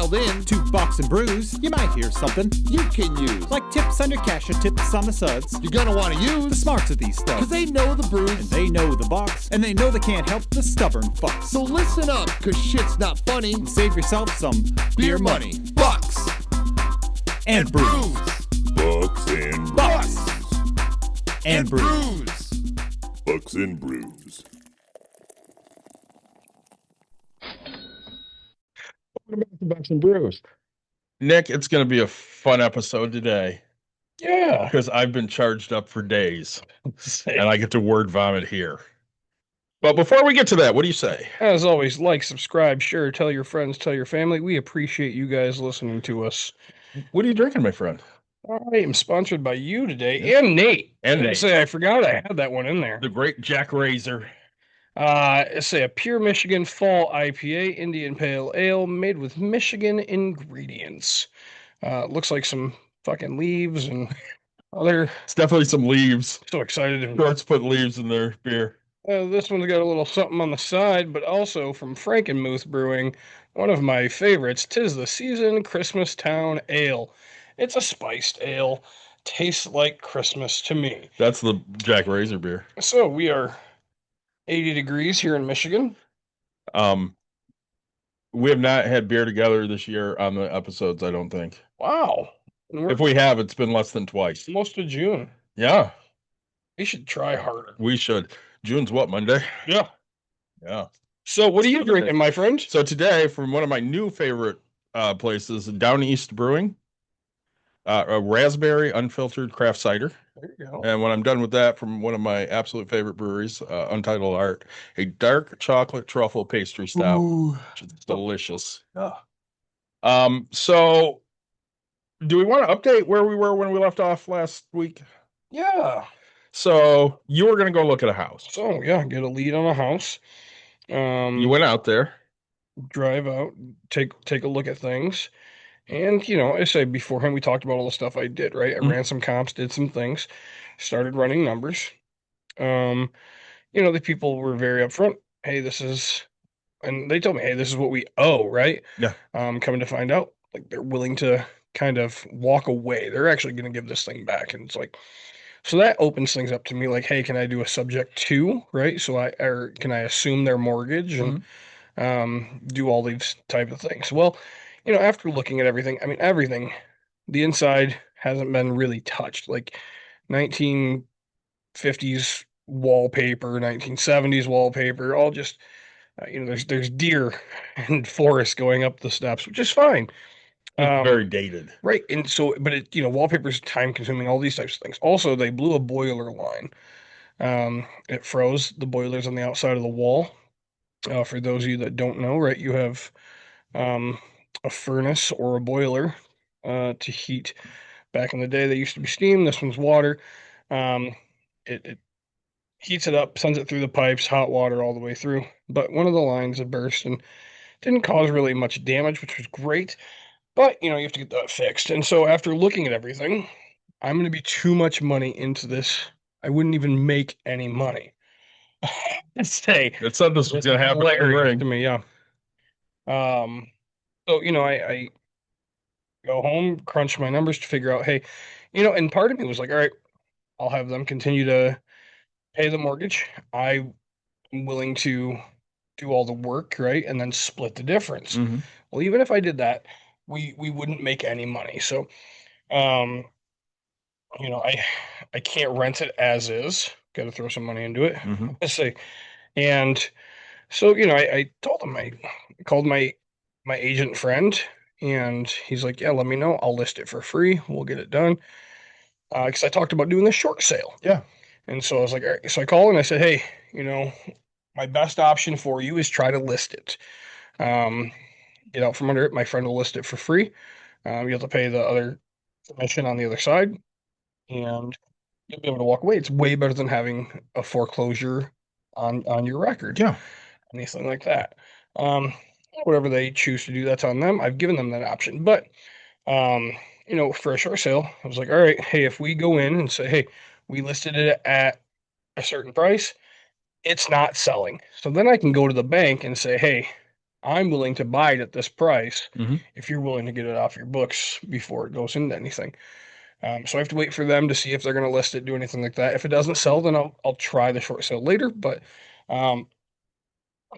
called in to Bucks and Brews, you might hear something you can use. like tips on your cash or tips on the suds. You're gonna want to The use smarts of these stuff. because they know the brews. And they know the Bucks, and they know they can't help the stubborn fucks. So listen up, because shit's not funny. And save yourself some Beer money. Bucks and brews. Bucks and Bucks and brews. brews. Bucks and Brews. Welcome back to Bucks and Brews. Nick, it's going to be a fun episode today Yeah. because I've been charged up for days Say, and I get to word vomit here. But before we get to that, what do you say? as always, like, subscribe, share, tell your friends, tell your family. We appreciate you guys listening to us. What are you drinking, my friend? I am sponsored by you today and Nate. And I Nate. say I forgot I had that one in there. The great Jack Razor. Say a pure Michigan Fall IPA Indian Pale Ale made with Michigan ingredients. Looks like some fucking leaves and other. It's definitely some leaves. So excited. Shorts put leaves in their beer. This one's got a little something on the side, but also from Frankenmuth Brewing, one of my favorites. 'Tis the Season Christmas Town Ale. It's a spiced ale. Tastes like Christmas to me. That's the Jack Razor beer. So we are 80 degrees here in Michigan. We have not had beer together this year on the episodes, I don't think. Wow. And we're If we have, it's been less than twice. most of June. Yeah, We should try harder. we should. June's what, Monday? Yeah. Yeah. So what are you Let's do it. drinking, my friend? So today, from one of my new favorite places, Down East Brewing, a raspberry unfiltered craft cider. There you go. And when I'm done with that, from one of my absolute favorite breweries, Untitled Art, a dark chocolate truffle pastry stout, which is delicious. Yeah. So do we want to update where we were when we left off last week? Yeah. So you were going to go look at a house. So yeah, get a lead on a house. You went out there. Drive out, take a look at things. And, I say beforehand, we talked about all the stuff I did, right? I Mhm. ran some comps, did some things, started running numbers. The people were very upfront. Hey, and they told me, hey, this is what we owe, right? Yeah. Coming to find out, like, they're willing to kind of walk away. They're actually going to give this thing back. And it's like, so that opens things up to me, like, hey, can I do a subject to, right? Or can I assume their mortgage and do all these type of things? Well, after looking at everything, the inside hasn't been really touched. Like 1950s wallpaper, 1970s wallpaper, all just, there's deer and forest going up the steps, which is fine. It's very dated. Right. And so, but wallpaper's time consuming, all these types of things. Also, they blew a boiler line. It froze. The boiler's on the outside of the wall. For those of you that don't know, right, you have a furnace or a boiler to heat. Back in the day, they used to be steam. This one's water. It heats it up, sends it through the pipes, hot water all the way through. But one of the lines had burst and didn't cause really much damage, which was great. But, you have to get that fixed. And so after looking at everything, I'm going to be too much money into this. I wouldn't even make any money. Let's say. It said this was going to happen. Hilarious to me, yeah. So, I go home, crunch my numbers to figure out, hey, and part of me was like, all right, I'll have them continue to pay the mortgage. I'm willing to do all the work, right? And then split the difference. Mhm. Well, even if I did that, we wouldn't make any money. So, I can't rent it as is. Got to throw some money into it. Mhm. Let's say, and so I told him, I called my agent friend, and he's like, yeah, let me know. I'll list it for free. We'll get it done. Because I talked about doing the short sale. Yeah. And so I was like, all right. So I called and I said, hey, my best option for you is try to list it. Get out from under it. My friend will list it for free. You have to pay the other commission on the other side, and you'll be able to walk away. It's way better than having a foreclosure on your record. Yeah. Anything like that. Whatever they choose to do, that's on them. I've given them that option. But, for a short sale, I was like, all right, hey, if we go in and say, hey, we listed it at a certain price, it's not selling. So then I can go to the bank and say, hey, I'm willing to buy it at this price Mhm. if you're willing to get it off your books before it goes into anything. So I have to wait for them to see if they're going to list it, do anything like that. If it doesn't sell, then I'll try the short sale later. But um,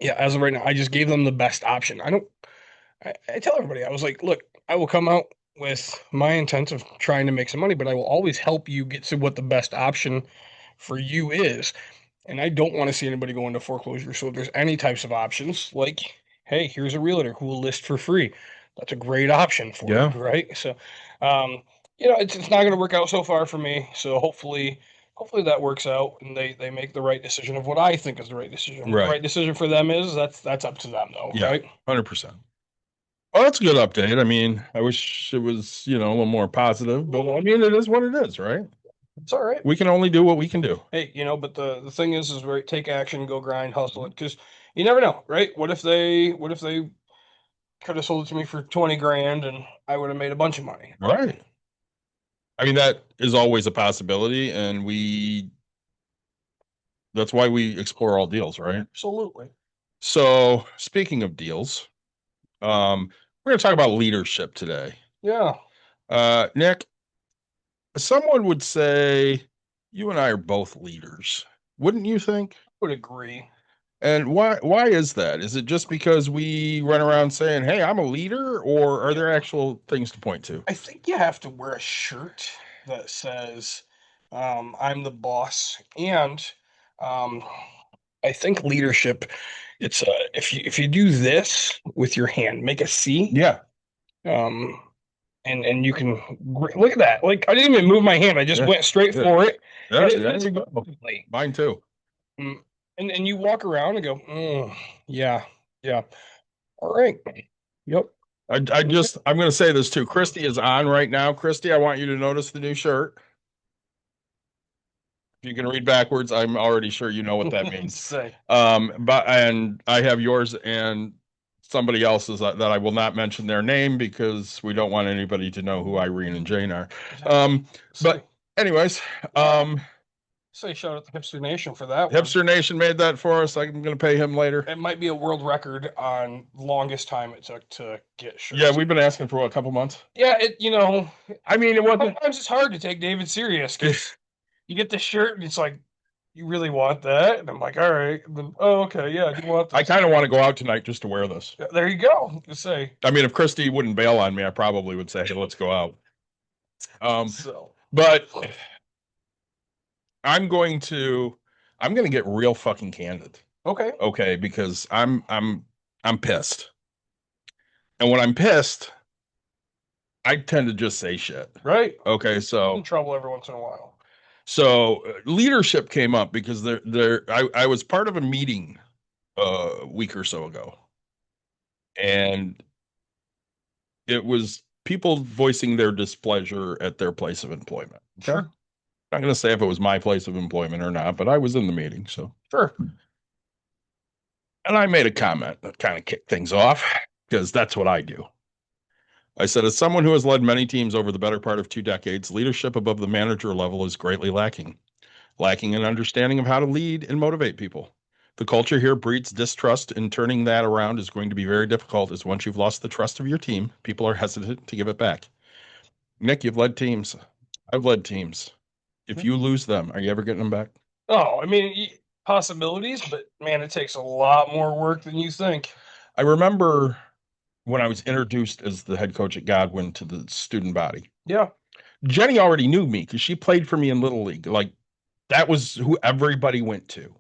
yeah, as of right now, I just gave them the best option. I tell everybody, I was like, look, I will come out with my intent of trying to make some money, but I will always help you get to what the best option for you is. And I don't want to see anybody go into foreclosure. So if there's any types of options, like, hey, here's a realtor who will list for free. That's a great option for Yeah. you, right? So, um, it's not going to work out so far for me. So hopefully that works out and they make the right decision of what I think is the right decision. What the Right. right decision for them is, that's up to them though, Yeah. right? 100%. Well, that's a good update. I mean, I wish it was, a little more positive, but I mean, it is what it is, right? It's all right. We can only do what we can do. Hey, but the thing is right, take action, go grind, hustle it, because you never know, right? What if they could have sold it to me for 20 grand and I would have made a bunch of money. Right. I mean, that is always a possibility, and that's why we explore all deals, right? Absolutely. So, speaking of deals, we're going to talk about leadership today. Yeah. Nick, someone would say you and I are both leaders, wouldn't you think? Would agree. And why is that? Is it just because we run around saying, "Hey, I'm a leader," or are there actual things to point to? I think you have to wear a shirt that says, I'm the boss. And um, I think leadership, it's if you do this with your hand, make a C, Yeah. um, and you can look at that. Like I didn't even move my hand. I just Yeah. went straight Yeah. for it. Yeah, And it there fits you go. perfectly. Mine too. And you walk around and go, yeah, yeah. All right. Yep. I'm going to say this too. Christy is on right now. Christy, I want you to notice the new shirt. If you can read backwards, I'm already sure you know what that means. Say. And I have yours and somebody else's that I will not mention their name because we don't want anybody to know who Irene and Jane are. But anyways, Say shout out to Hipster Nation for that one. Hipster Nation made that for us. I'm going to pay him later. It might be a world record on longest time it took to get shirts. Yeah, we've been asking for a couple months. Yeah, I mean, it wasn't. sometimes it's hard to take David serious because you get the shirt and it's like, you really want that? And I'm like, all right. And then, oh, okay, yeah, you want this? I kind of want to go out tonight just to wear this. Yeah, there you go. Just say. I mean, if Christy wouldn't bail on me, I probably would say, "Hey, let's go out." So But I'm going to get real fucking candid. okay. Okay, because I'm pissed. And when I'm pissed, I tend to just say shit. Right. Okay, In so trouble every once in a while. leadership came up because I was part of a meeting a week or so ago. And it was people voicing their displeasure at their place of employment. Okay? Sure. I'm not going to say if it was my place of employment or not, but I was in the meeting, so. Sure. And I made a comment that kind of kicked things off because that's what I do. I said, as someone who has led many teams over the better part of 2 decades, leadership above the manager level is greatly lacking an understanding of how to lead and motivate people. The culture here breeds distrust, and turning that around is going to be very difficult, as once you've lost the trust of your team, people are hesitant to give it back. Nick, you've led teams. I've led teams. If you lose them, are you ever getting them back? Oh, I mean, possibilities, but man, it takes a lot more work than you think. I remember when I was introduced as the head coach at Godwin to the student body. Yeah. Jenny already knew me because she played for me in Little League. Like, that was who everybody went to.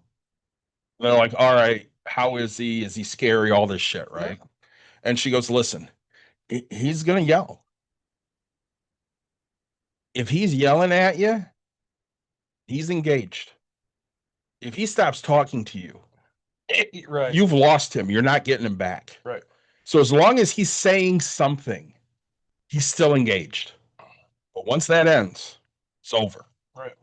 They're like, all right, how is he? Is he scary? All this shit, right? Yeah. And she goes, listen, he's going to yell. If he's yelling at you, he's engaged. If he stops talking to you, right, you've lost him. You're not getting him back. Right. So as long as he's saying something, he's still engaged. But once that ends, it's over. Right.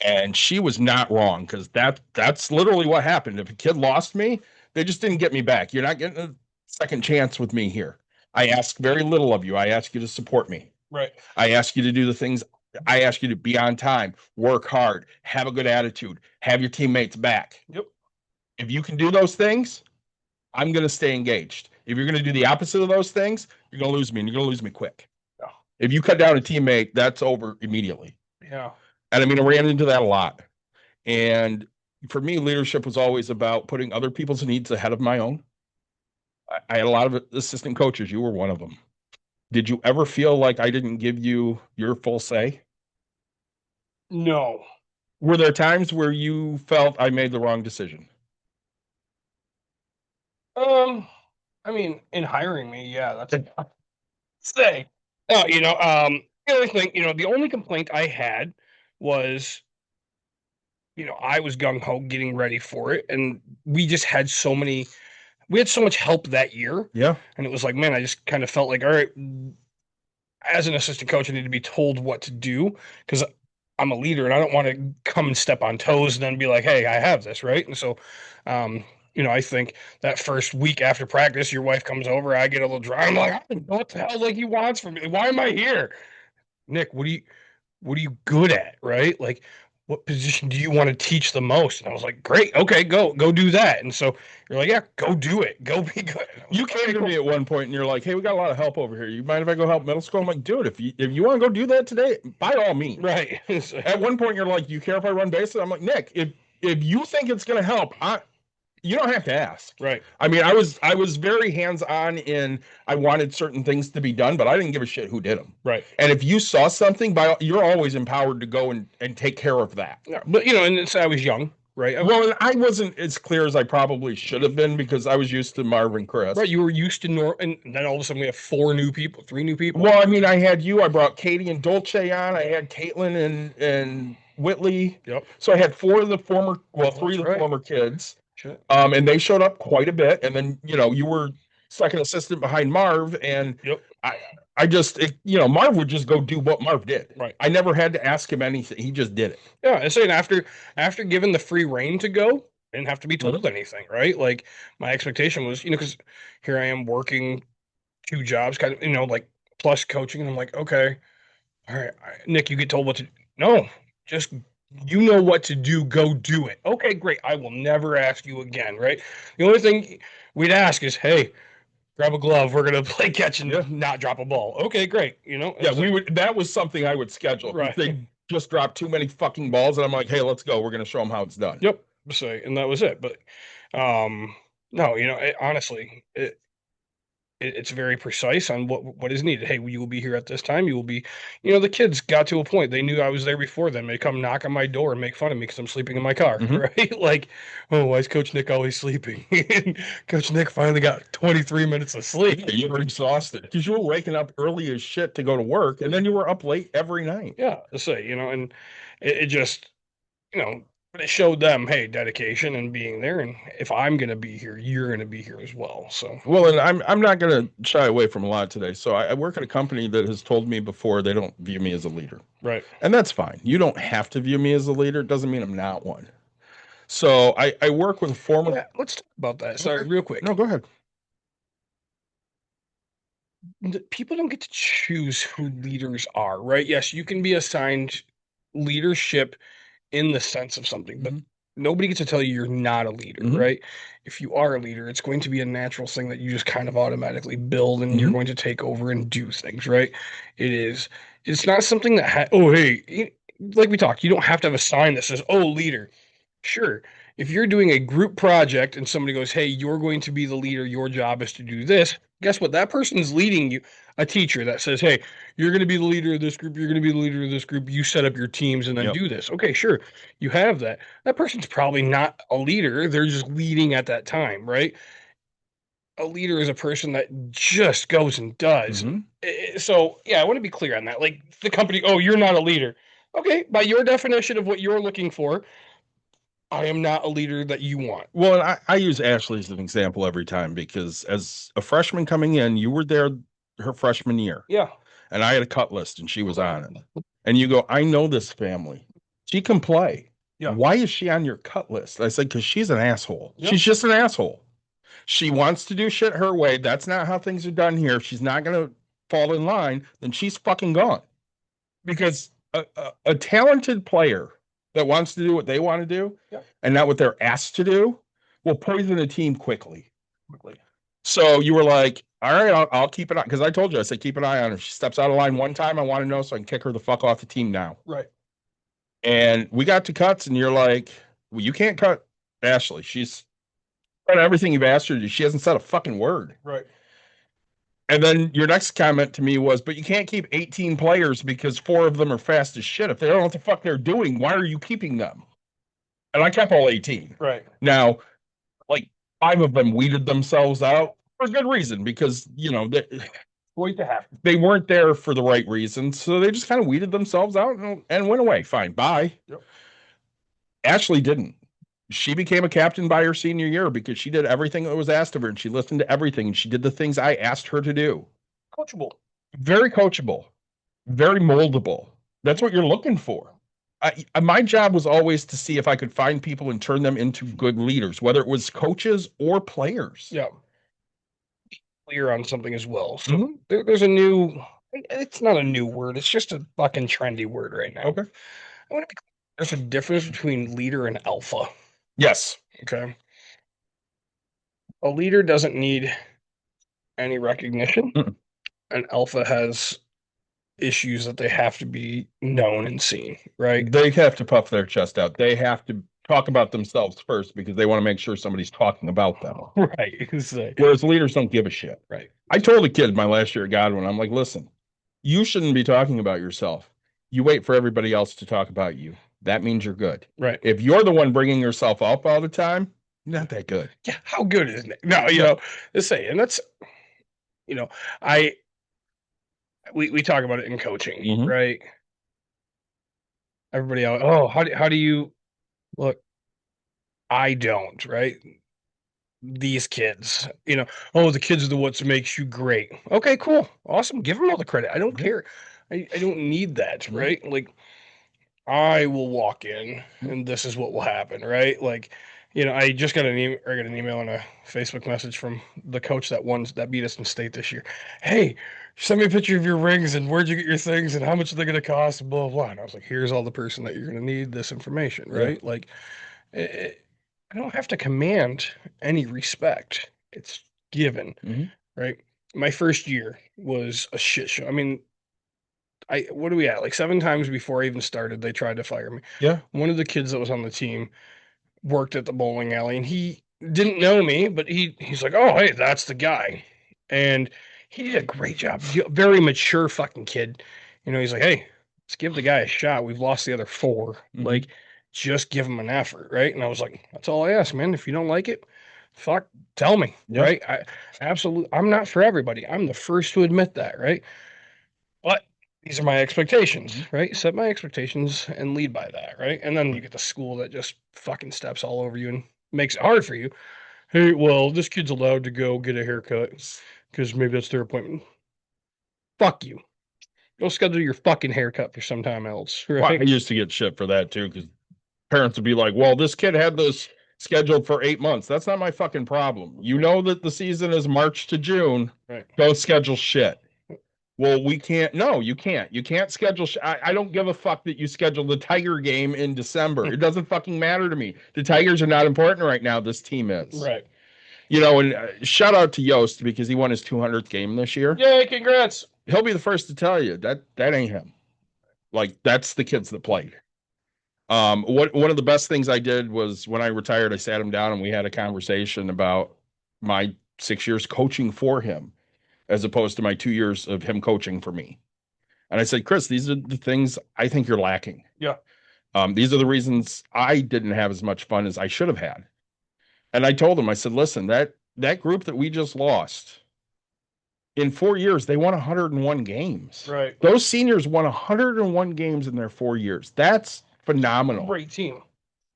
And she was not wrong, because that's literally what happened. If a kid lost me, they just didn't get me back. You're not getting a second chance with me here. I ask very little of you. I ask you to support me. Right. I ask you to do the things. I ask you to be on time, work hard, have a good attitude, have your teammates back. Yep. If you can do those things, I'm going to stay engaged. If you're going to do the opposite of those things, you're going to lose me, and you're going to lose me quick. Yeah. If you cut down a teammate, that's over immediately. Yeah. And I mean, I ran into that a lot. And for me, leadership was always about putting other people's needs ahead of my own. I had a lot of assistant coaches. You were one of them. Did you ever feel like I didn't give you your full say? No. Were there times where you felt I made the wrong decision? I mean, in hiring me, yeah, that's a say. No, the other thing, the only complaint I had was, I was gung ho getting ready for it, and we just had we had so much help that year, Yeah. and it was like, man, I just kind of felt like, all right, as an assistant coach, I need to be told what to do because I'm a leader and I don't want to come and step on toes and then be like, hey, I have this, right? And so, I think that first week after practice, your wife comes over, I get a little dry. I'm like, I don't know what the hell like he wants from me. Why am I here? Nick, what are you good at, right? Like, what position do you want to teach the most? And I was like, great, okay, go do that. And so you're like, yeah, go do it, go be good. You came to me at one point and you're like, hey, we got a lot of help over here. You mind if I go help middle school? I'm like, dude, if you want to go do that today, by all means. Right. At one point, you're like, you care if I run bases? I'm like, Nick, if you think it's going to help, you don't have to ask. Right. I mean, I was very hands-on in I wanted certain things to be done, but I didn't give a shit who did them. Right. And if you saw something, you're always empowered to go and take care of that. Yeah, but and I was young, right? Well, and I wasn't as clear as I probably should have been because I was used to Marvin Chris. Right, you were used to and then all of a sudden we have 3 new people. Well, I mean, I had you. I brought Katie and Dolce on. I had Caitlin and Whitley. Yep. So I had 3 of the former kids. Shit. And they showed up quite a bit. And then, you were second assistant behind Marv. And Yep. Marv would just go do what Marv did. Right. I never had to ask him anything. He just did it. Yeah, and saying after given the free reign to go, I didn't have to be told anything, right? Like my expectation was, because here I am working 2 jobs, kind of, like plus coaching, and I'm like, okay, all right, Nick, you get told what to do. No, just you know what to do, go do it. Okay, great. I will never ask you again, right? The only thing we'd ask is, hey, grab a glove. We're gonna play catch and not drop a ball. Okay, great. Yeah, we would. That was something I would schedule. Right. They just dropped too many fucking balls, and I'm like, hey, let's go. We're gonna show them how it's done. Yep. So, and that was it. But, no, honestly, it's very precise on what is needed. Hey, you will be here at this time. You will be, the kids got to a point. They knew I was there before them. They come knock on my door and make fun of me because I'm sleeping in my car, right? Like, oh, why is Coach Nick always sleeping? And Coach Nick finally got 23 minutes of sleep. You were exhausted because you were waking up early as shit to go to work, and then you were up late every night. Yeah, to say, and it just, but it showed them, hey, dedication and being there. And if I'm going to be here, you're going to be here as well. So, well, and I'm not going to shy away from a lot today. So I work at a company that has told me before they don't view me as a leader. Right. And that's fine. You don't have to view me as a leader. It doesn't mean I'm not one. So I work with a former. Yeah, let's talk about that. Sorry, real quick. No, go ahead. People don't get to choose who leaders are, right? Yes, you can be assigned leadership in the sense of something, but nobody gets to tell you you're not a leader, right? If you are a leader, it's going to be a natural thing that you just kind of automatically build and you're going to take over and do things, right? It's not something that, hey, like we talked, you don't have to have a sign that says, oh, leader. Sure. If you're doing a group project and somebody goes, hey, you're going to be the leader, your job is to do this, guess what? That person's leading you. A teacher that says, hey, you're going to be the leader of this group, you're going to be the leader of this group, you set up your teams and then do this. Okay, sure. You have that. That person's probably not a leader. They're just leading at that time, right? A leader is a person that just goes and does. So, yeah, I want to be clear on that. Like the company, oh, you're not a leader. Okay, by your definition of what you're looking for, I am not a leader that you want. Well, and I use Ashley as an example every time because as a freshman coming in, you were there her freshman year. Yeah. And I had a cut list and she was on it. And you go, I know this family. She can play. Yeah. Why is she on your cut list? I said, because she's an asshole. Yep. She's just an asshole. She wants to do shit her way. That's not how things are done here. If she's not going to fall in line, then she's fucking gone. Because a talented player that wants to do what they want to do and not what they're asked to do will poison a team quickly. quickly. So you were like, all right, I'll keep an eye. Because I told you, I said, keep an eye on her. If she steps out of line one time, I want to know so I can kick her the fuck off the team now. Right. And we got to cuts, and you're like, well, you can't cut Ashley. She's done everything you've asked her to do. She hasn't said a fucking word. Right. And then your next comment to me was, but you can't keep 18 players because 4 of them are fast as shit. If they don't know what the fuck they're doing, why are you keeping them? And I kept all 18. Right. Now, like 5 of them weeded themselves out for good reason because, you know, Going to happen. they weren't there for the right reasons. So they just kind of weeded themselves out and went away. Fine. Bye. Yep. Ashley didn't. She became a captain by her senior year because she did everything that was asked of her and she listened to everything and she did the things I asked her to do. Coachable. Very coachable, very moldable. That's what you're looking for. My job was always to see if I could find people and turn them into good leaders, whether it was coaches or players. Yeah. Clear on something as well. So there's a new, it's not a new word. It's just a fucking trendy word right now. Okay. I want to be clear. There's a difference between leader and alpha. Yes. Okay. A leader doesn't need any recognition. An alpha has issues that they have to be known and seen, right? They have to puff their chest out. They have to talk about themselves first because they want to make sure somebody's talking about them. Right. Whereas leaders don't give a shit. Right. I told a kid my last year at Godwin, I'm like, listen, you shouldn't be talking about yourself. You wait for everybody else to talk about you. That means you're good. Right. If you're the one bringing yourself up all the time, you're not that good. Yeah. How good is it? No, you know, let's say, and that's, you know, we talk about it in coaching, right? Everybody else, oh, how do you look? I don't, right? These kids, you know, oh, the kids are the what makes you great. Okay, cool. Awesome. Give them all the credit. I don't care. I don't need that, right? Like, I will walk in and this is what will happen, right? Like, you know, I just got an email and a Facebook message from the coach that beat us in state this year. Hey, send me a picture of your rings and where'd you get your things and how much are they going to cost and blah, blah, blah. And I was like, here's all the person that you're going to need this information, right? Like, I don't have to command any respect. It's given, right? My first year was a shit show. I mean, what are we at? Like 7 times before I even started, they tried to fire me. Yeah. One of the kids that was on the team worked at the bowling alley and he didn't know me, but he's like, oh, hey, that's the guy. And he did a great job. Very mature fucking kid. You know, he's like, hey, let's give the guy a shot. We've lost the other 4. Like, just give him an effort, right? And I was like, that's all I ask, man. If you don't like it, fuck, tell me, right? I'm not for everybody. I'm the first to admit that, right? But these are my expectations, right? Set my expectations and lead by that, right? And then you get the school that just fucking steps all over you and makes it hard for you. Hey, well, this kid's allowed to go get a haircut because maybe that's their appointment. Fuck you. Go schedule your fucking haircut for some time else, right? Well, I used to get shit for that too because parents would be like, well, this kid had this scheduled for 8 months. That's not my fucking problem. You know that the season is March to June. Right. Go schedule shit. Well, we can't. No, you can't. You can't schedule. I don't give a fuck that you scheduled the Tiger game in December. It doesn't fucking matter to me. The Tigers are not important right now. This team is. Right. You know, and shout out to Yost because he won his 200th game this year. Yay, congrats. He'll be the first to tell you that ain't him. Like, that's the kids that played. One of the best things I did was when I retired, I sat him down and we had a conversation about my 6 years coaching for him, as opposed to my 2 years of him coaching for me. And I said, Chris, these are the things I think you're lacking. Yeah. These are the reasons I didn't have as much fun as I should have had. And I told him, I said, listen, that group that we just lost, in 4 years, they won 101 games. Right. Those seniors won 101 games in their 4 years. That's phenomenal. Great team.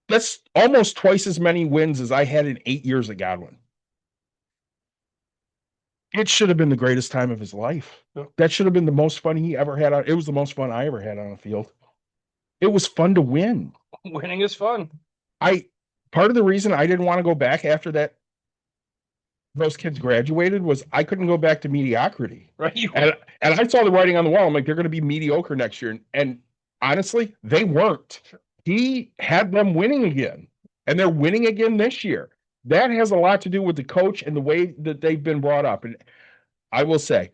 That's almost twice as many wins as I had in 8 years at Godwin. It should have been the greatest time of his life. Yeah. That should have been the most fun he ever had. It was the most fun I ever had on the field. It was fun to win. Winning is fun. Part of the reason I didn't want to go back after that, those kids graduated, was I couldn't go back to mediocrity. Right. And I saw the writing on the wall. I'm like, they're going to be mediocre next year. And honestly, they weren't. He had them winning again. And they're winning again this year. That has a lot to do with the coach and the way that they've been brought up. And I will say,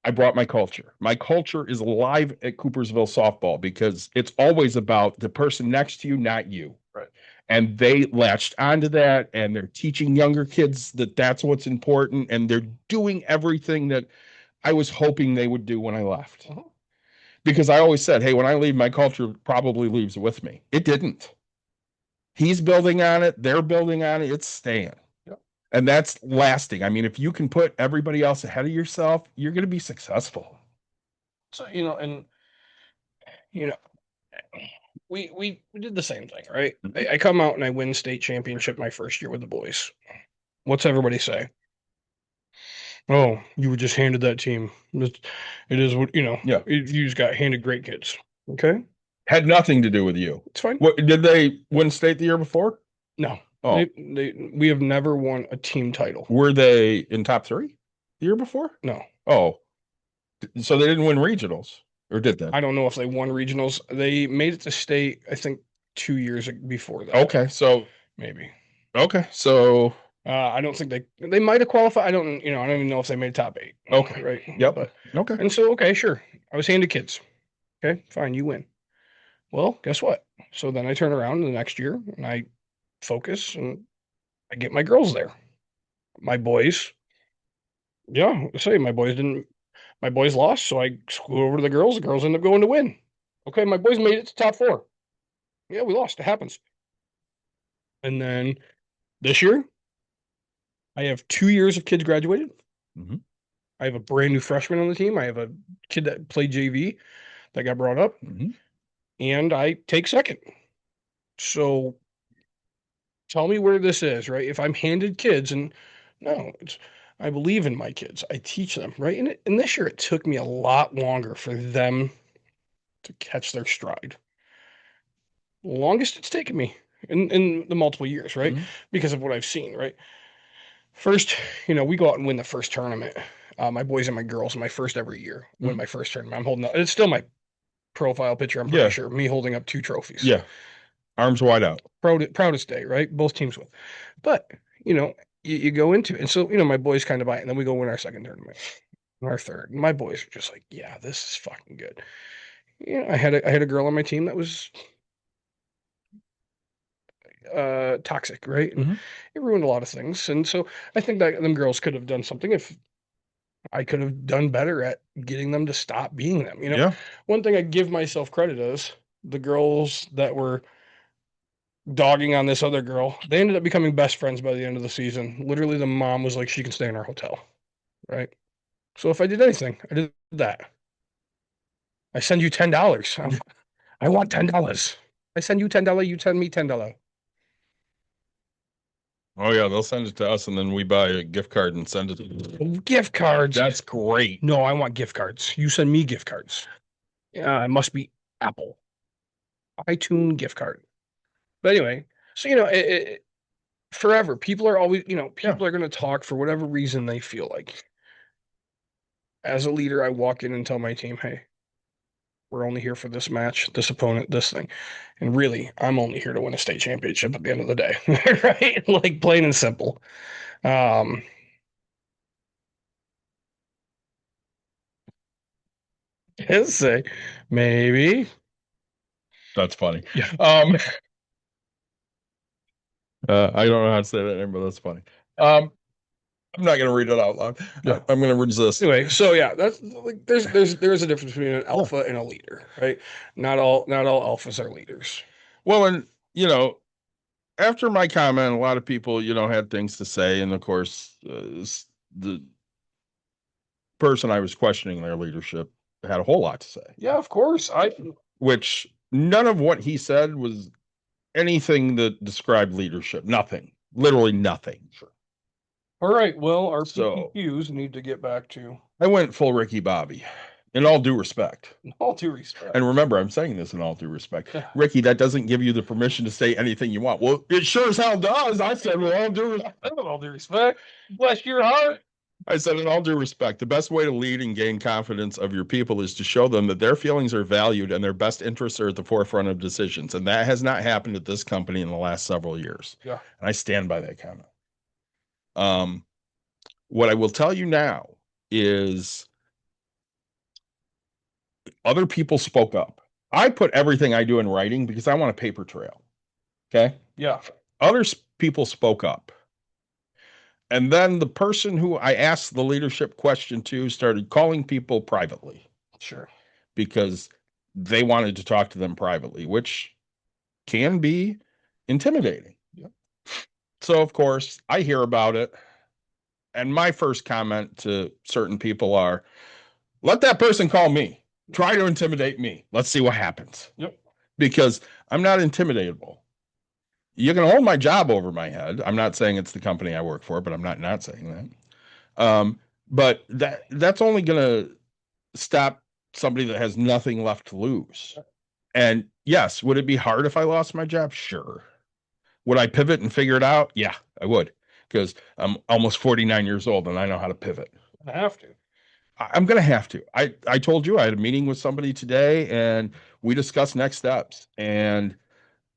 I brought my culture. My culture is alive at Coopersville softball because it's always about the person next to you, not you. Right. And they latched onto that, and they're teaching younger kids that that's what's important, and they're doing everything that I was hoping they would do when I left. Uh-huh. Because I always said, hey, when I leave, my culture probably leaves with me. It didn't. He's building on it. They're building on it. It's staying. Yep. And that's lasting. I mean, if you can put everybody else ahead of yourself, you're going to be successful. So, and we did the same thing, right? I come out and I win state championship my first year with the boys. What's everybody say? Oh, you were just handed that team. It is what, Yeah. you just got handed great kids. Okay. Had nothing to do with you. It's fine. What did they win state the year before? No. Oh. We have never won a team title. Were they in top 3 the year before? No. Oh. So they didn't win regionals, or did they? I don't know if they won regionals. They made it to state, I think, 2 years before that. Okay. So Maybe. okay. So I don't think they might have qualified. I don't even know if they made top 8. Okay. Right. Yep. But, okay. and so, okay, sure. I was handed kids. Okay, fine, you win. Well, guess what? So then I turn around the next year and I focus and I get my girls there. My boys, yeah, my boys lost, so I screw over to the girls. The girls end up going to win. Okay, my boys made it to top 4. Yeah, we lost. It happens. And then this year, I have 2 years of kids graduated. Mhm. I have a brand new freshman on the team. I have a kid that played JV that got brought up, Mhm. and I take second. So tell me where this is, right? If I'm handed kids, and no, I believe in my kids. I teach them, right? And this year it took me a lot longer for them to catch their stride. Longest it's taken me in the multiple years, right? Mhm. Because of what I've seen, right? First, we go out and win the first tournament. My boys and my girls, my first every year, win Mhm. my first tournament. I'm holding up. It's still my profile picture. I'm pretty Yeah. sure me holding up 2 trophies. Yeah. Arms wide out. Proudest day, right? Both teams win. But, you go into it. And so, my boys kind of buy it. And then we go win our second tournament, and our third. And my boys are just like, yeah, this is fucking good. I had a girl on my team that was toxic, right? And Mhm. it ruined a lot of things. And so I think that them girls could have done something if I could have done better at getting them to stop being them. Yeah. One thing I give myself credit is the girls that were dogging on this other girl, they ended up becoming best friends by the end of the season. Literally, the mom was like, she can stay in our hotel, right? So if I did anything, I did that. I send you $10. I want $10. I send you $10, you send me $10. Oh yeah, they'll send it to us, and then we buy a gift card and send it to them. Gift cards. That's great. No, I want gift cards. You send me gift cards. Yeah, it must be Apple. iTunes gift card. But anyway, so forever, people are always, people are going to talk for whatever reason they feel like. As a leader, I walk in and tell my team, hey, we're only here for this match, this opponent, this thing. And really, I'm only here to win a state championship at the end of the day, right? Like plain and simple. Let's say maybe. That's funny. Yeah. I don't know how to say that name, but that's funny. I'm not gonna read it out loud. No. I'm gonna resist. Anyway, so yeah, that's like there's a difference between an alpha and a leader, right? Not all alphas are leaders. Well, and after my comment, a lot of people, had things to say, and of course, the person I was questioning their leadership had a whole lot to say. Yeah, of course. Which none of what he said was anything that described leadership. Nothing. Literally nothing. Sure. All right. Well, our So- PPQs need to get back to I went full Ricky Bobby, in all due respect. all due respect. And remember, I'm saying this in all due respect. Yeah. Ricky, that doesn't give you the permission to say anything you want. Well, it sure as hell does. I said, with all due respect. With all due respect, bless your heart. I said, in all due respect, the best way to lead and gain confidence of your people is to show them that their feelings are valued and their best interests are at the forefront of decisions. And that has not happened at this company in the last several years. Yeah. And I stand by that comment. What I will tell you now is other people spoke up. I put everything I do in writing because I want a paper trail. Okay. Yeah. Other people spoke up. And then the person who I asked the leadership question to started calling people privately Sure. because they wanted to talk to them privately, which can be intimidating. Yep. So, of course, I hear about it. And my first comment to certain people are, let that person call me. Try to intimidate me. Let's see what happens. Yep. Because I'm not intimidatable. You can hold my job over my head. I'm not saying it's the company I work for, but I'm not saying that. But that's only going to stop somebody that has nothing left to lose. And yes, would it be hard if I lost my job? Sure. Would I pivot and figure it out? Yeah, I would, because I'm almost 49 years old and I know how to pivot. I have to. I'm going to have to. I told you I had a meeting with somebody today and we discussed next steps, and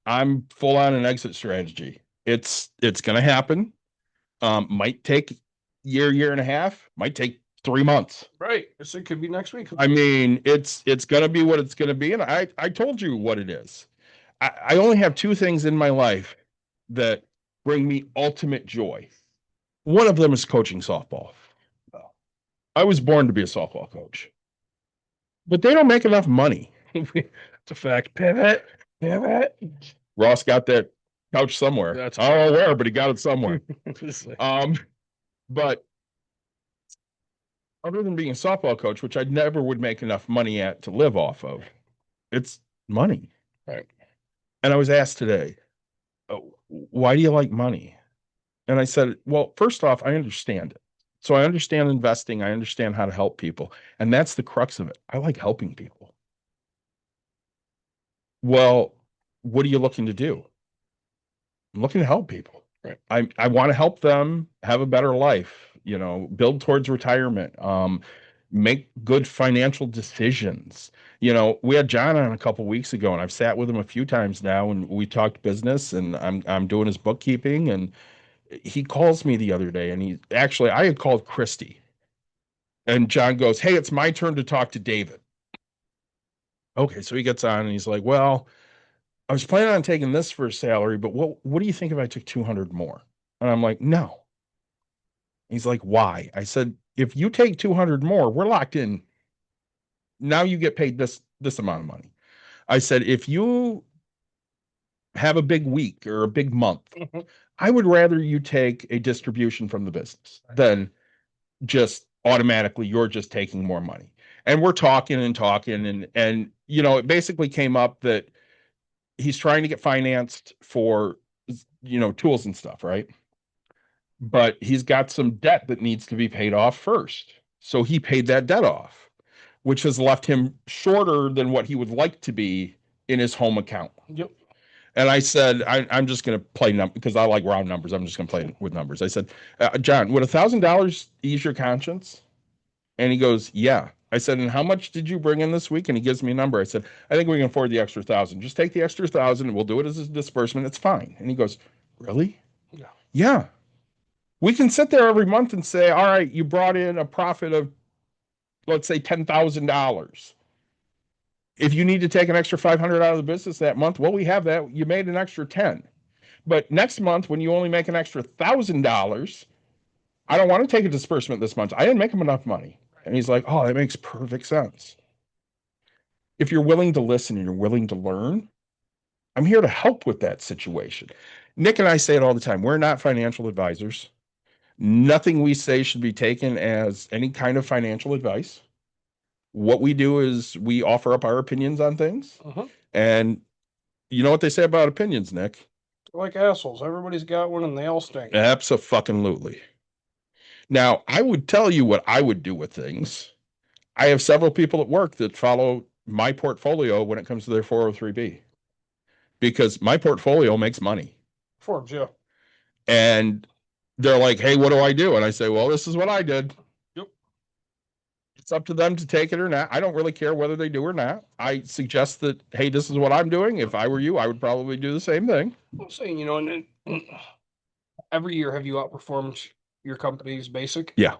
I'm full on an exit strategy. It's going to happen. Might take year and a half, might take 3 months. Right. It could be next week. I mean, it's going to be what it's going to be. And I told you what it is. I only have 2 things in my life that bring me ultimate joy. One of them is coaching softball. I was born to be a softball coach, but they don't make enough money. It's a fact. Pivot. Ross got that couch somewhere. That's I don't know where, but he got it somewhere. But other than being a softball coach, which I never would make enough money at to live off of, it's money. Right. And I was asked today, why do you like money? And I said, well, first off, I understand it. So I understand investing. I understand how to help people. And that's the crux of it. I like helping people. Well, what are you looking to do? I'm looking to help people. Right. I want to help them have a better life, build towards retirement, make good financial decisions. We had John on a couple weeks ago, and I've sat with him a few times now, and we talked business, and I'm doing his bookkeeping, and he calls me the other day, and I had called Christy, and John goes, "Hey, it's my turn to talk to David." Okay, so he gets on and he's like, "Well, I was planning on taking this for a salary, but what do you think if I took 200 more?" And I'm like, "No." He's like, "Why?" I said, "If you take 200 more, we're locked in. Now you get paid this amount of money." I said, "If you have a big week or a big month, I would rather you take a distribution from the business than just automatically you're just taking more money." And we're talking and it basically came up that he's trying to get financed for tools and stuff, right? But he's got some debt that needs to be paid off first. So he paid that debt off, which has left him shorter than what he would like to be in his home account. Yep. And I said, I'm just going to play because I like round numbers. I'm just going to play with numbers. I said, John, would $1,000 ease your conscience? And he goes, yeah. I said, and how much did you bring in this week? And he gives me a number. I said, I think we can afford the extra 1,000. Just take the extra 1,000 and we'll do it as a disbursement. It's fine. And he goes, really? Yeah. Yeah. We can sit there every month and say, all right, you brought in a profit of, let's say, $10,000. If you need to take an extra 500 out of the business that month, well, we have that. You made an extra 10. But next month, when you only make an extra $1,000, I don't want to take a disbursement this month. I didn't make him enough money. And he's like, oh, that makes perfect sense. If you're willing to listen and you're willing to learn, I'm here to help with that situation. Nick and I say it all the time. We're not financial advisors. Nothing we say should be taken as any kind of financial advice. What we do is we offer up our opinions on things. And you know what they say about opinions, Nick? They're like assholes. Everybody's got one and they all stink. Abso-fucking-lutely. Now, I would tell you what I would do with things. I have several people at work that follow my portfolio when it comes to their 403B because my portfolio makes money. Forbes, yeah. And they're like, hey, what do I do? And I say, well, this is what I did. Yep. It's up to them to take it or not. I don't really care whether they do or not. I suggest that, hey, this is what I'm doing. If I were you, I would probably do the same thing. I'm saying, and every year have you outperformed your company's basic? Yeah,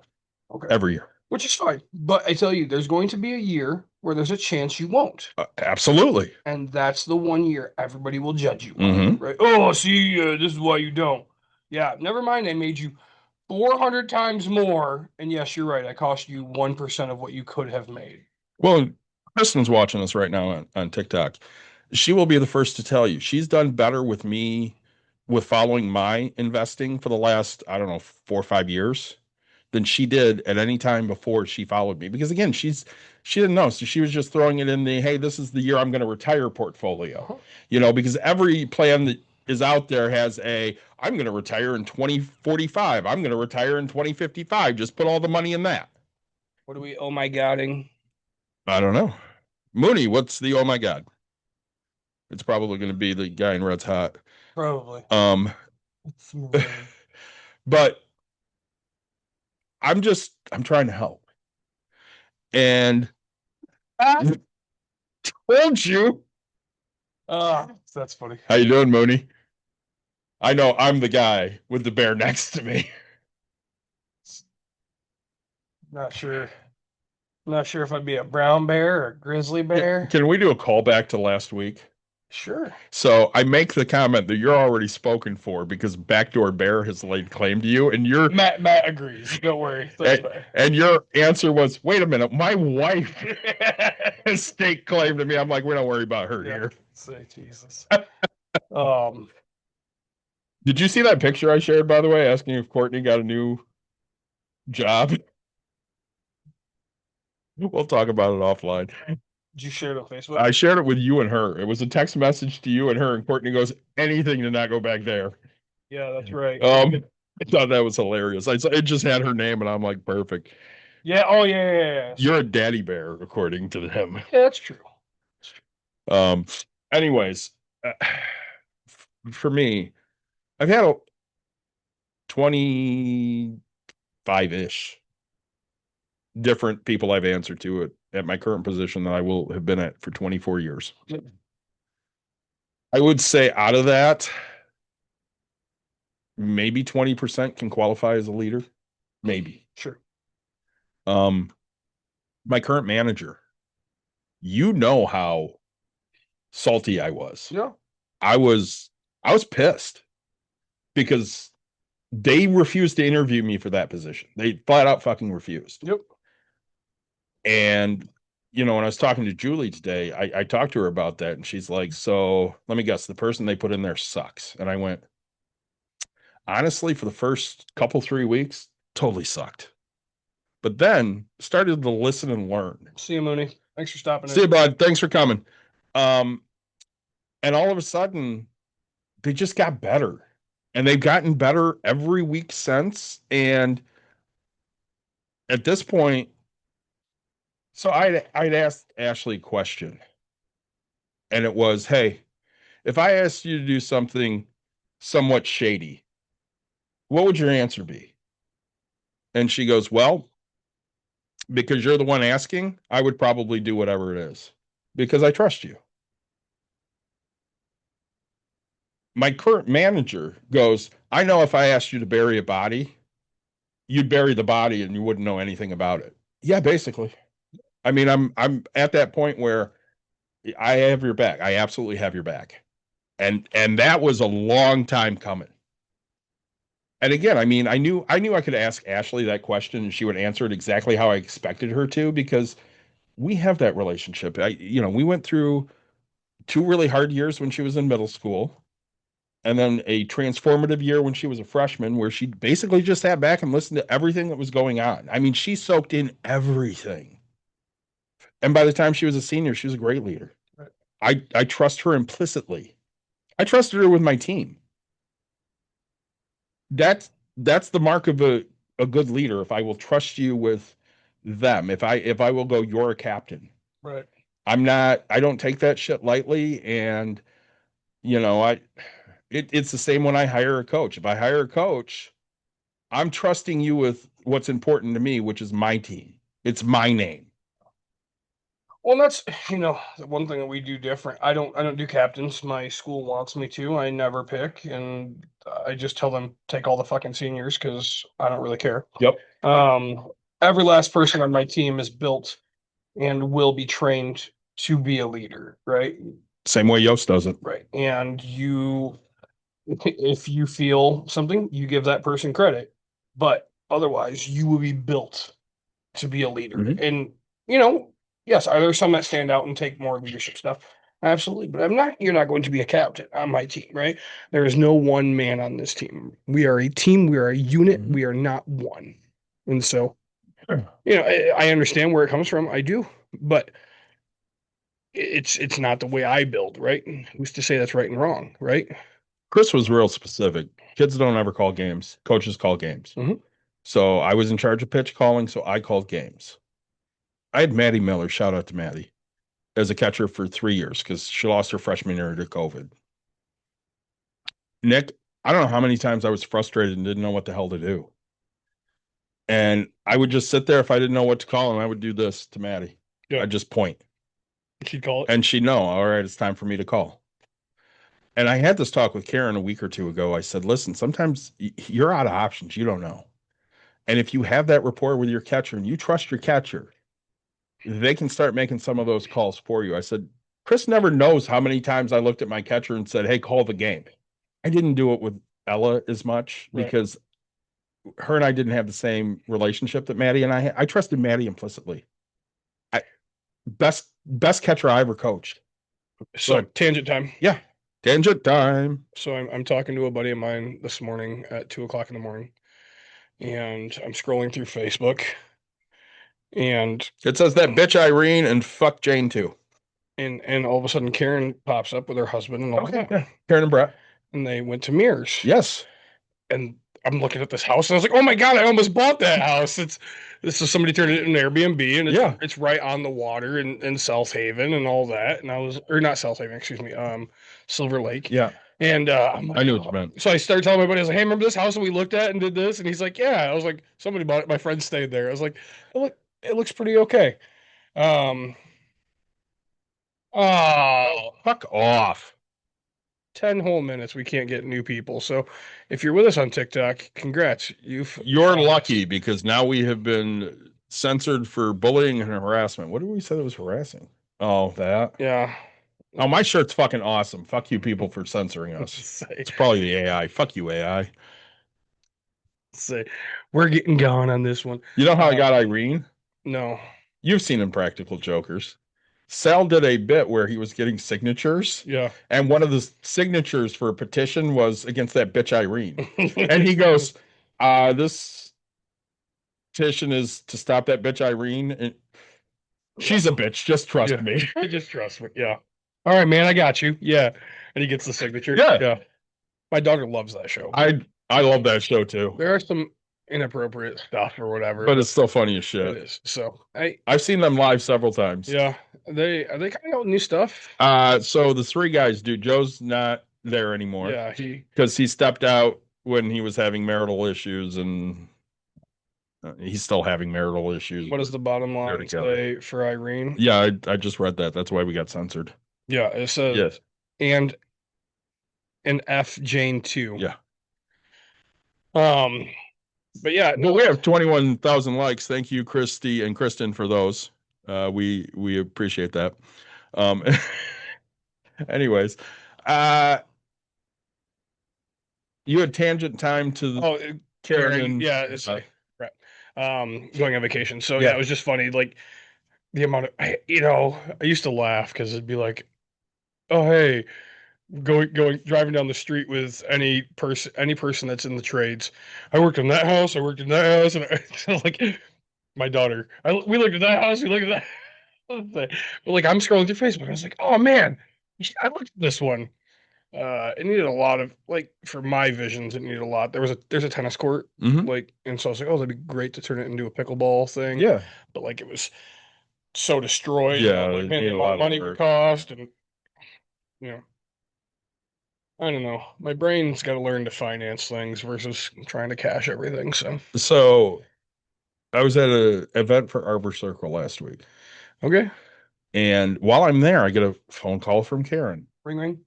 Okay. every year. Which is fine. But I tell you, there's going to be a year where there's a chance you won't. Absolutely. And that's the one year everybody will judge you on, Mm-hmm. right? Oh, see, this is why you don't. Yeah, never mind. They made you 400 times more. And yes, you're right. I cost you 1% of what you could have made. Well, Kristen's watching us right now on TikTok. She will be the first to tell you she's done better with me with following my investing for the last, I don't know, 4 or 5 years than she did at any time before she followed me. Because again, she didn't know. So she was just throwing it in the, hey, this is the year I'm going to retire portfolio. Because every plan that is out there has I'm going to retire in 2045. I'm going to retire in 2055. Just put all the money in that. What do we, oh my godding? I don't know. Mooney, what's the oh my God? It's probably going to be the guy in Red's Hot. Probably. But I'm trying to help. And I told you. That's funny. How you doing, Mooney? I know I'm the guy with the bear next to me. Not sure. Not sure if I'd be a brown bear or a grizzly bear. Can we do a callback to last week? Sure. So I make the comment that you're already spoken for because Backdoor Bear has laid claim to you, and you're Matt agrees. Don't worry. and your answer was, "Wait a minute, my wife has stake claim to me." I'm like, we don't worry about her here. Say Jesus. Did you see that picture I shared, by the way, asking if Courtney got a new job? We'll talk about it offline. Did you share it on Facebook? I shared it with you and her. It was a text message to you and her, and Courtney goes, anything to not go back there. Yeah, that's right. I thought that was hilarious. It just had her name, and I'm like, perfect. Yeah. Oh, yeah. You're a daddy bear, according to them. Yeah, that's true. Anyways, for me, I've had a 25-ish different people I've answered to at my current position that I will have been at for 24 years. I would say out of that, maybe 20% can qualify as a leader. Maybe. Sure. My current manager, how salty I was. Yeah. I was pissed because they refused to interview me for that position. They flat out fucking refused. Yep. And, when I was talking to Julie today, I talked to her about that, and she's like, so let me guess, the person they put in there sucks. And I went, honestly, for the first couple, 3 weeks, totally sucked. But then started to listen and learn. See you, Mooney. Thanks for stopping. See you, bud. Thanks for coming. And all of a sudden, they just got better. And they've gotten better every week since. And at this point, so I'd asked Ashley a question. And it was, hey, if I asked you to do something somewhat shady, what would your answer be? And she goes, well, because you're the one asking, I would probably do whatever it is because I trust you. My current manager goes, I know if I asked you to bury a body, you'd bury the body and you wouldn't know anything about it. Yeah, basically. I mean, I'm at that point where I have your back. I absolutely have your back. And that was a long time coming. And again, I mean, I knew I could ask Ashley that question and she would answer it exactly how I expected her to, because we have that relationship. We went through 2 really hard years when she was in middle school, and then a transformative year when she was a freshman, where she basically just sat back and listened to everything that was going on. I mean, she soaked in everything. And by the time she was a senior, she was a great leader. I trust her implicitly. I trusted her with my team. That's the mark of a good leader. If I will trust you with them, if I will go, you're a captain. Right. I don't take that shit lightly. And, it's the same when I hire a coach. If I hire a coach, I'm trusting you with what's important to me, which is my team. It's my name. Well, that's the one thing that we do different. I don't do captains. My school wants me to. I never pick, and I just tell them take all the fucking seniors because I don't really care. Yep. Um, every last person on my team is built and will be trained to be a leader, right? Same way Yost does it. Right. And if you feel something, you give that person credit, but otherwise, you will be built to be a leader. Mhm. And, you know, yes, are there some that stand out and take more leadership stuff? Absolutely. But you're not going to be a captain on my team, right? There is no one man on this team. We are a team, we are a unit, Mhm. we are not one. And so, I understand where it comes from. I do, but it's not the way I build, right? Who's to say that's right and wrong, right? Chris was real specific. Kids don't ever call games. Coaches call games. Mhm. So I was in charge of pitch calling, so I called games. I had Maddie Miller, shout out to Maddie, as a catcher for 3 years because she lost her freshman year to COVID. Nick, I don't know how many times I was frustrated and didn't know what the hell to do. And I would just sit there if I didn't know what to call, and I would do this to Maddie. Yeah. I'd just point. She'd call it. And she'd know, all right, it's time for me to call. And I had this talk with Karen a week or two ago. I said, listen, sometimes you're out of options. You don't know. And if you have that rapport with your catcher and you trust your catcher, they can start making some of those calls for you. I said, Chris never knows how many times I looked at my catcher and said, hey, call the game. I didn't do it with Ella as much Right. because her and I didn't have the same relationship that Maddie and I had. I trusted Maddie implicitly. Best catcher I ever coached. So Good. tangent time. Yeah. Tangent time. So I'm talking to a buddy of mine this morning at 2 o'clock in the morning, and I'm scrolling through Facebook, and It says that bitch Irene and fuck Jane too. and all of a sudden Karen pops up with her husband and all that, Yeah. Karen and Brett. and they went to Mears. Yes. And I'm looking at this house, and I was like, oh my god, I almost bought that house. This is somebody turned it into an Airbnb, and it's right on the water in South Haven and all that. And or not South Haven, excuse me, Silver Lake. Yeah. And I'm like, I knew what you meant. So I started telling my buddy, I was like, hey, remember this house that we looked at and did this? And he's like, yeah. I was like, somebody bought it. My friend stayed there. I was like, it looks pretty okay. Oh, Fuck off. 10 whole minutes. We can't get new people. So if you're with us on TikTok, congrats. You're lucky because now we have been censored for bullying and harassment. What did we say that was harassing? Oh, that. Yeah. Oh, my shirt's fucking awesome. Fuck you people for censoring us. It's probably the AI. Fuck you, AI. Say, we're getting going on this one. You know how I got Irene? No. You've seen Impractical Jokers. Sal did a bit where he was getting signatures. Yeah. And one of the signatures for a petition was against that bitch Irene. And he goes, this petition is to stop that bitch Irene. And she's a bitch. Just trust me. Just trust me. Yeah. All right, man. I got you. Yeah. And he gets the signature. Yeah. Yeah. My daughter loves that show. I love that show too. There are some inappropriate stuff or whatever, but it's still funny as it shit. is. So I've seen them live several times. Yeah. Are they coming out with new stuff? So the three guys do. Joe's not there anymore. Yeah, because he stepped out when he was having marital issues, and he's still having marital issues. What does the bottom line say for Irene? Yeah, I just read that. That's why we got censored. Yeah, it says yes, and an F Jane too. Yeah. But yeah, well, we have 21,000 likes. Thank you, Christy and Kristen, for those. We appreciate that. Anyways, you had tangent time to the Karen. Yeah, it's right. Going on vacation. So yeah, it was just funny. Like the amount of I used to laugh because it'd be like, oh hey, driving down the street with any person that's in the trades. I worked in that house. I worked in that house, and like my daughter. We looked at that house. We looked at that. But like I'm scrolling through Facebook. I was like, oh man, I looked at this one. It needed a lot of for my visions. It needed a lot. There's a tennis court, and so I was like, oh, that'd be great to turn it into a pickleball thing. Yeah, but like it was so destroyed. Yeah, like, man, a lot of money would cost, and I don't know. My brain's got to learn to finance things versus trying to cash everything. So I was at an event for Arbor Circle last week. Okay. And while I'm there, I get a phone call from Karen. Ring, ring.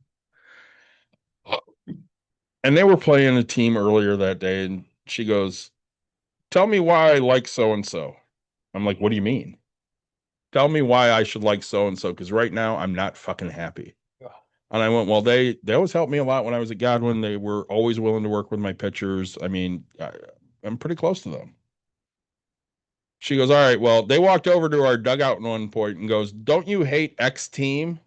And they were playing a team earlier that day, and she goes, "Tell me why I like so and so." I'm like, "What do you mean? Tell me why I should like so and so, because right now I'm not fucking happy." Yeah. And I went, "Well, they always helped me a lot when I was at Godwin. They were always willing to work with my pitchers. I mean, I'm pretty close to them." She goes, "All right, well, they walked over to our dugout at one point and goes, 'Don't you hate X team?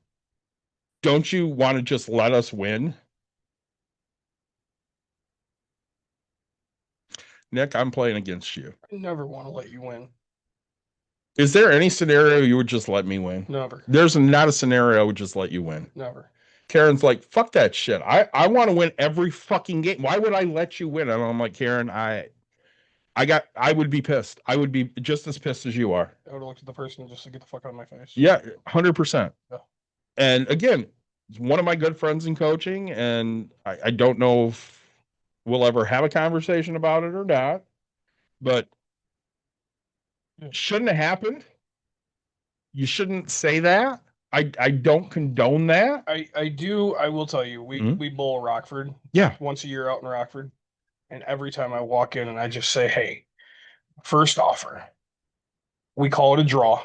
Don't you want to just let us win?'" Nick, I'm playing against you. I never want to let you win. Is there any scenario you would just let me win? Never. There's not a scenario I would just let you win. Never. Karen's like, "Fuck that shit. I want to win every fucking game. Why would I let you win?" And I'm like, "Karen, I would be pissed. I would be just as pissed as you are." I would have looked at the person just to get the fuck out of my face. Yeah, 100%. Yeah. And again, it's one of my good friends in coaching, and I don't know if we'll ever have a conversation about it or not, but shouldn't have happened. You shouldn't say that. I don't condone that. I will tell you, we bowl Rockford. Yeah. Once a year out in Rockford. And every time I walk in and I just say, "Hey, first offer, we call it a draw,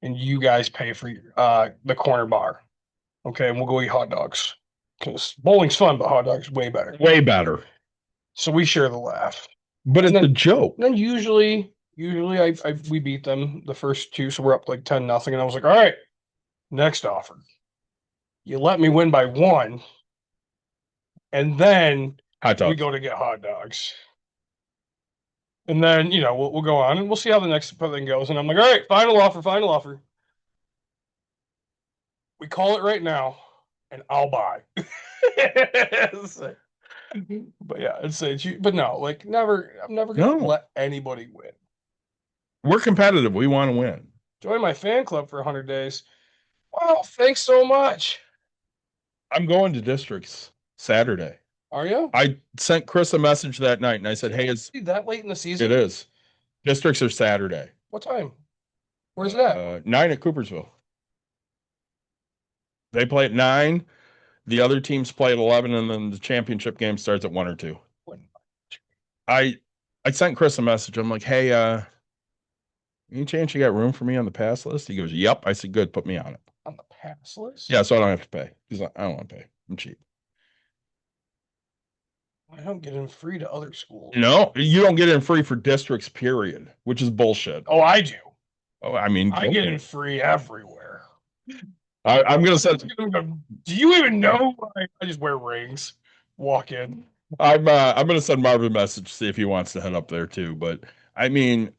and you guys pay for the corner bar. Okay, and we'll go eat hot dogs. Because bowling's fun, but hot dogs way better. Way better. So we share the laugh. But it's a joke. Then usually we beat them the first two, so we're up like 10-0. And I was like, all right, next offer. You let me win by 1, and then we go to get hot dogs. And then, we'll go on and we'll see how the next thing goes. And I'm like, all right, final offer. We call it right now, and I'll buy. But yeah, but no, like never. I'm never gonna let anybody win. We're competitive. We want to win. Join my fan club for 100 days. Wow, thanks so much. I'm going to districts Saturday. Are you? I sent Chris a message that night, and I said, "Hey, is that late in the season?" It is. Districts are Saturday. What time? Where's that? 9 at Coopersville. They play at 9. The other teams play at 11, and then the championship game starts at 1 or 2. I sent Chris a message. I'm like, "Hey, any chance you got room for me on the pass list?" He goes, "Yep." I said, "Good, put me on it." On the pass list? Yeah, so I don't have to pay. Because I don't want to pay. I'm cheap. I don't get in free to other schools. No, you don't get in free for districts, period, which is bullshit. Oh, I do. Oh, I mean, I get in free everywhere. I'm going to say, do you even know? I just wear rings, walk in. I'm going to send Marvin a message, see if he wants to head up there too. But I mean,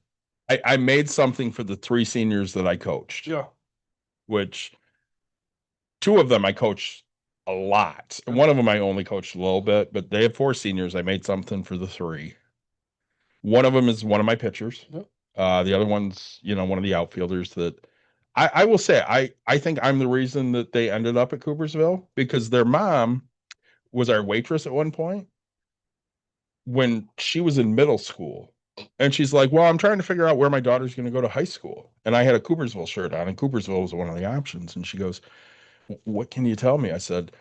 I made something for the 3 seniors that I coached. Yeah. Which 2 of them I coached a lot. And one of them I only coached a little bit, but they have 4 seniors. I made something for the 3. One of them is one of my pitchers. Yep. The other one's, one of the outfielders that I will say, I think I'm the reason that they ended up at Coopersville, because their mom was our waitress at one point when she was in middle school. And she's like, "Well, I'm trying to figure out where my daughter's going to go to high school." And I had a Coopersville shirt on, and Coopersville was one of the options. And she goes, "What can you tell me?" I said,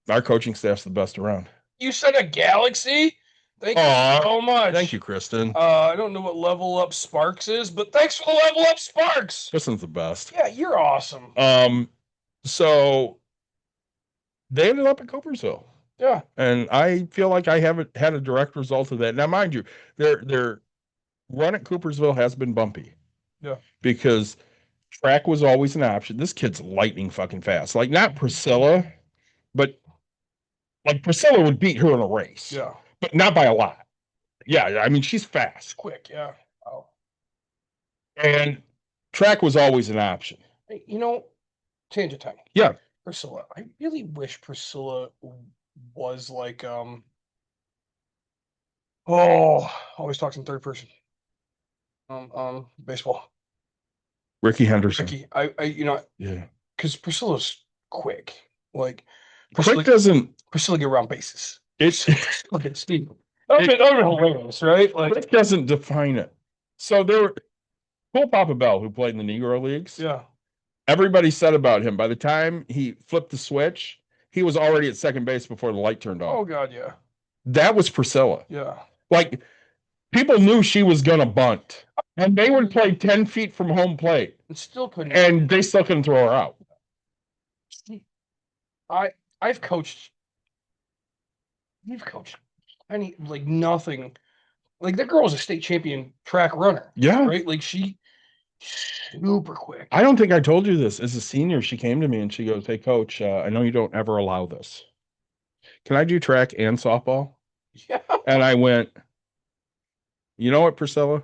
"Our coaching staff's the best around." You said a Galaxy? Thank you so much. Thank you, Kristen. I don't know what Level Up Sparks is, but thanks for the Level Up Sparks. Kristen's the best. Yeah, you're awesome. So they ended up at Coopersville. Yeah. And I feel like I haven't had a direct result of that. Now, mind you, their run at Coopersville has been bumpy. Yeah. Because track was always an option. This kid's lightning fucking fast. Like, not Priscilla, but like Priscilla would beat her in a race. Yeah. But not by a lot. Yeah, I mean, she's fast. Quick, yeah. Wow. And track was always an option. Hey, tangent time. Yeah. Priscilla. I really wish Priscilla was like, always talks in third person. Baseball. Ricky Henderson. Ricky. Yeah. Because Priscilla's quick. Like, Priscilla get around bases. Look at Steve. That would have been hilarious, right? Like, it doesn't define it. So there were Cole Papa Bell, who played in the Negro Leagues. Yeah. Everybody said about him, by the time he flipped the switch, he was already at second base before the light turned Oh off. God, yeah. That was Priscilla. Yeah. Like, people knew she was going to bunt, and they would play 10 feet from home plate, And still couldn't. and they still couldn't throw her out. I've coached. You've coached any like nothing. Like that girl was a state champion track runner. Yeah. Right? Like she super quick. I don't think I told you this. As a senior, she came to me and she goes, "Hey, coach, I know you don't ever allow this. Can I do track and softball?" Yeah. And I went, "You know what, Priscilla?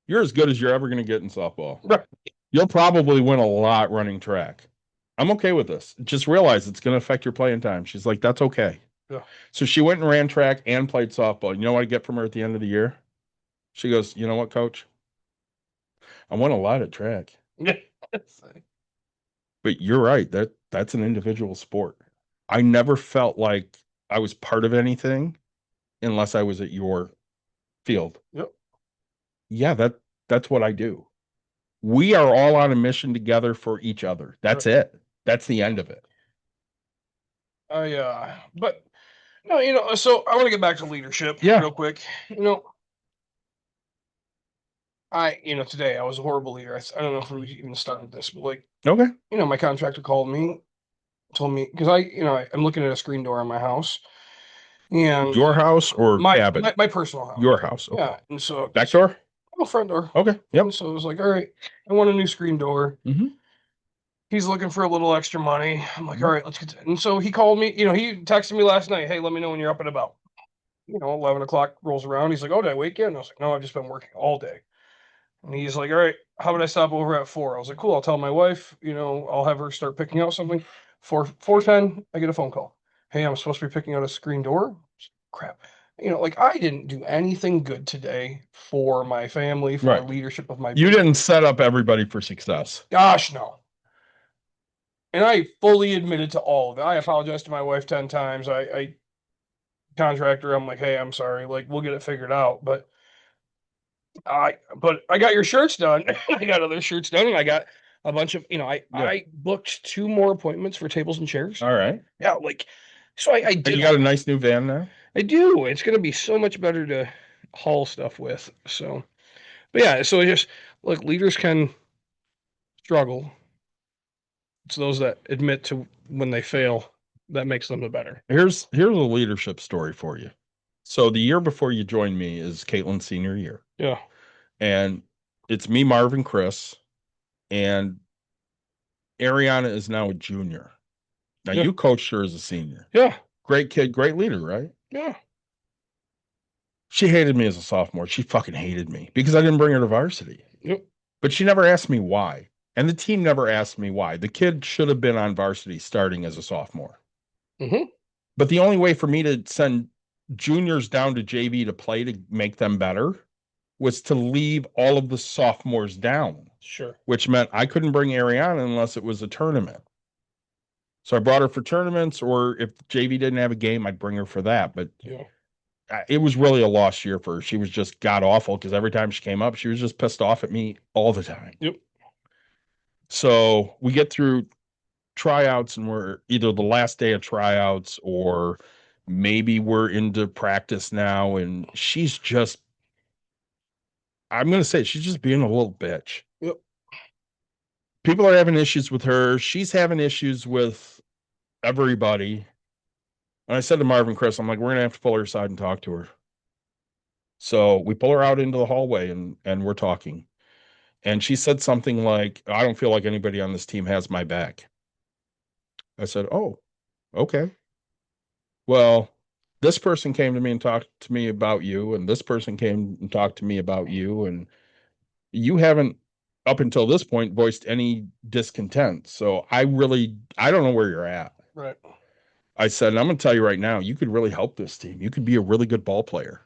You're as good as you're ever going to get in softball. Right. You'll probably win a lot running track. I'm okay with this. Just realize it's going to affect your playing time." She's like, "That's okay." Yeah. So she went and ran track and played softball. You know what I get from her at the end of the year? She goes, "You know what, coach? I won a lot at track. But you're right. That's an individual sport. I never felt like I was part of anything unless I was at your field." Yep. Yeah, that's what I do. We are all on a mission together for each other. That's it. That's the end of it. But no, so I want to get back to leadership real quick. Today I was a horrible leader. I don't know if we even started this, but like, Okay. my contractor called me, told me, because I'm looking at a screen door in my house, and Your house or cabin? my personal house. Your house. Okay. Yeah, and so Back door? oh, front door. Okay. Yep. And so it was like, all right, I want a new screen door. Mhm. He's looking for a little extra money. I'm like, all right, let's get to it. And so he called me, he texted me last night, hey, let me know when you're up and about. 11 o'clock rolls around. He's like, oh, did I wake you? And I was like, no, I've just been working all day. And he's like, all right, how about I stop over at 4? I was like, cool, I'll tell my wife, I'll have her start picking out something. 4:10, I get a phone call. Hey, I'm supposed to be picking out a screen door. Crap. Like I didn't do anything good today for my family, for Right. leadership of my You didn't set up everybody for success. Gosh, no. And I fully admitted to all of it. I apologized to my wife 10 times. I contractor, I'm like, hey, I'm sorry. Like, we'll get it figured out. But I got your shirts done. I got other shirts done, and I got a bunch of, I booked 2 more appointments for tables and chairs. All right. Yeah, like, so I did. And you got a nice new van now? I do. It's going to be so much better to haul stuff with. So, but yeah, so just like leaders can struggle. It's those that admit to when they fail that makes them the better. Here's a leadership story for you. So the year before you joined me is Caitlin's senior year. Yeah. And it's me, Marvin, Chris, and Ariana is now a junior. Now you coached her as a senior. Yeah. Great kid, great leader, right? Yeah. She hated me as a sophomore. She fucking hated me because I didn't bring her to varsity. Yep. But she never asked me why. And the team never asked me why. The kid should have been on varsity starting as a sophomore. Mm-hmm. But the only way for me to send juniors down to JV to play to make them better was to leave all of the sophomores down. Sure. Which meant I couldn't bring Ariana unless it was a tournament. So I brought her for tournaments, or if JV didn't have a game, I'd bring her for that. But it was really a lost year for her. She was just god awful because every time she came up, she was just pissed off at me all the time. Yep. So we get through tryouts, and we're either the last day of tryouts or maybe we're into practice now, and she's just, I'm going to say, she's just being a little bitch. Yep. People are having issues with her. She's having issues with everybody. And I said to Marvin, Chris, I'm like, we're going to have to pull her aside and talk to her. So we pull her out into the hallway and we're talking. And she said something like, I don't feel like anybody on this team has my back. I said, oh, okay. Well, this person came to me and talked to me about you, and this person came and talked to me about you, and you haven't, up until this point, voiced any discontent. So I don't know where you're at. Right. I said, and I'm going to tell you right now, you could really help this team. You could be a really good ball player,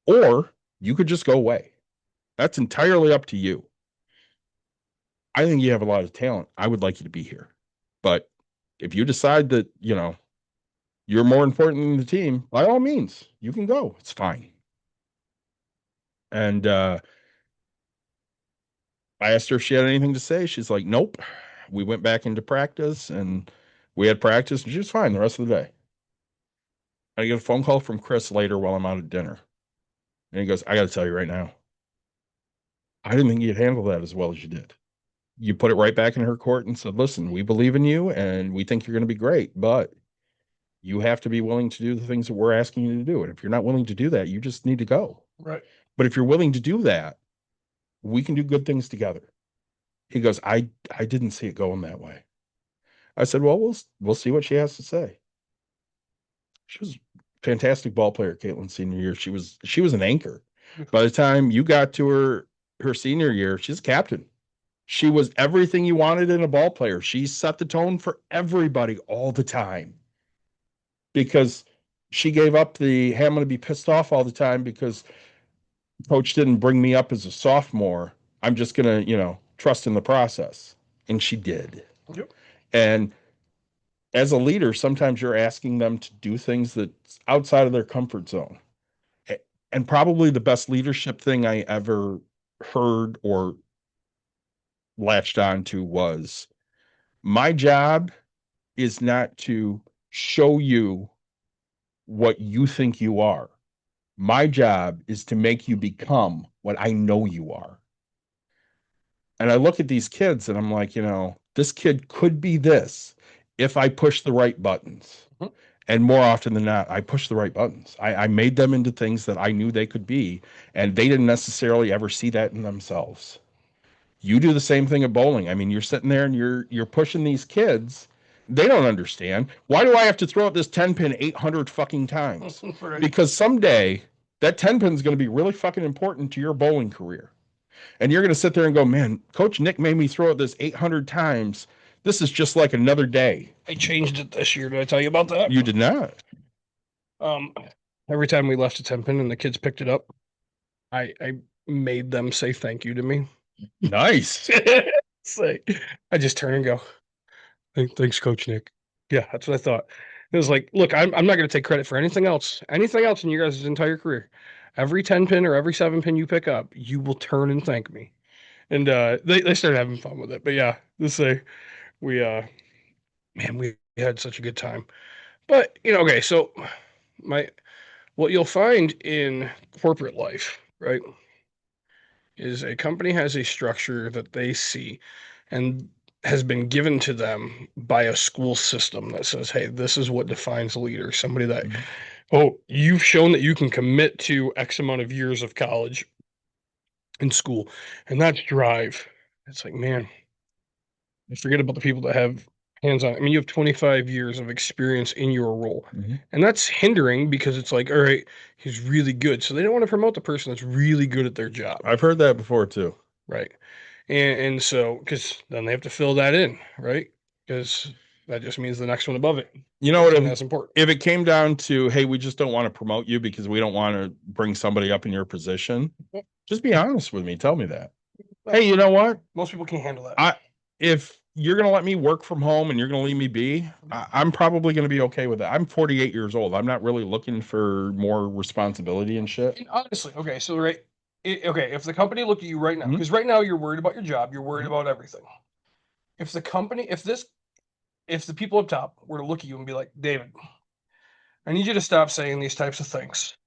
or you could just go away. That's entirely up to you. I think you have a lot of talent. I would like you to be here. But if you decide that, you're more important than the team, by all means, you can go. It's fine. And I asked her if she had anything to say. She's like, nope. We went back into practice and we had practice and she was fine the rest of the day. I get a phone call from Chris later while I'm out at dinner. And he goes, I got to tell you right now, I didn't think you'd handle that as well as you did. You put it right back in her court and said, listen, we believe in you and we think you're going to be great, but you have to be willing to do the things that we're asking you to do. And if you're not willing to do that, you just need to go. Right. But if you're willing to do that, we can do good things together. He goes, I didn't see it going that way. I said, well, we'll see what she has to say. She was a fantastic ball player, Caitlin, senior year. She was an anchor. By the time you got to her senior year, she's a captain. She was everything you wanted in a ball player. She set the tone for everybody all the time because she gave up the, hey, I'm going to be pissed off all the time because coach didn't bring me up as a sophomore. I'm just going to, trust in the process. And she did. Yep. And as a leader, sometimes you're asking them to do things that's outside of their comfort zone. And probably the best leadership thing I ever heard or latched on to was, my job is not to show you what you think you are. My job is to make you become what I know you are. And I look at these kids and I'm like, this kid could be this if I push the right buttons. Mhm. And more often than not, I push the right buttons. I made them into things that I knew they could be, and they didn't necessarily ever see that in themselves. You do the same thing at bowling. I mean, you're sitting there and you're pushing these kids. They don't understand. Why do I have to throw out this 10 pin 800 fucking times? Right. Because someday that 10 pin is going to be really fucking important to your bowling career. And you're going to sit there and go, man, Coach Nick made me throw it this 800 times. This is just like another day. I changed it this year. Did I tell you about that? You did not. Every time we left a 10 pin and the kids picked it up, I made them say thank you to me. Nice. It's like, I just turn and go, thanks, Coach Nick. Yeah, that's what I thought. It was like, look, I'm not going to take credit for anything else in your guys' entire career. Every 10 pin or every 7 pin you pick up, you will turn and thank me. And they started having fun with it. But yeah, we had such a good time. But okay, so what you'll find in corporate life, right, is a company has a structure that they see and has been given to them by a school system that says, hey, this is what defines a leader. Somebody that, you've shown that you can commit to X amount of years of college and school, and that's drive. It's like, man, I forget about the people that have hands-on. I mean, you have 25 years of experience in your role, and that's hindering because it's like, all right, he's really good. So they don't want to promote the person that's really good at their job. I've heard that before too. Right. And so, because then they have to fill that in, right? Because that just means the next one above it. You know what? That's important. If it came down to, hey, we just don't want to promote you because we don't want to bring somebody up in your position, just be honest with me. Tell me that. Hey, you know what? Most people can't handle that. If you're going to let me work from home and you're going to leave me be, I'm probably going to be okay with that. I'm 48 years old. I'm not really looking for more responsibility and shit. And honestly, okay, so if the company looked at you right now, because right now you're worried about your job, you're worried about everything. If the people up top were to look at you and be like, David, I need you to stop saying these types of things.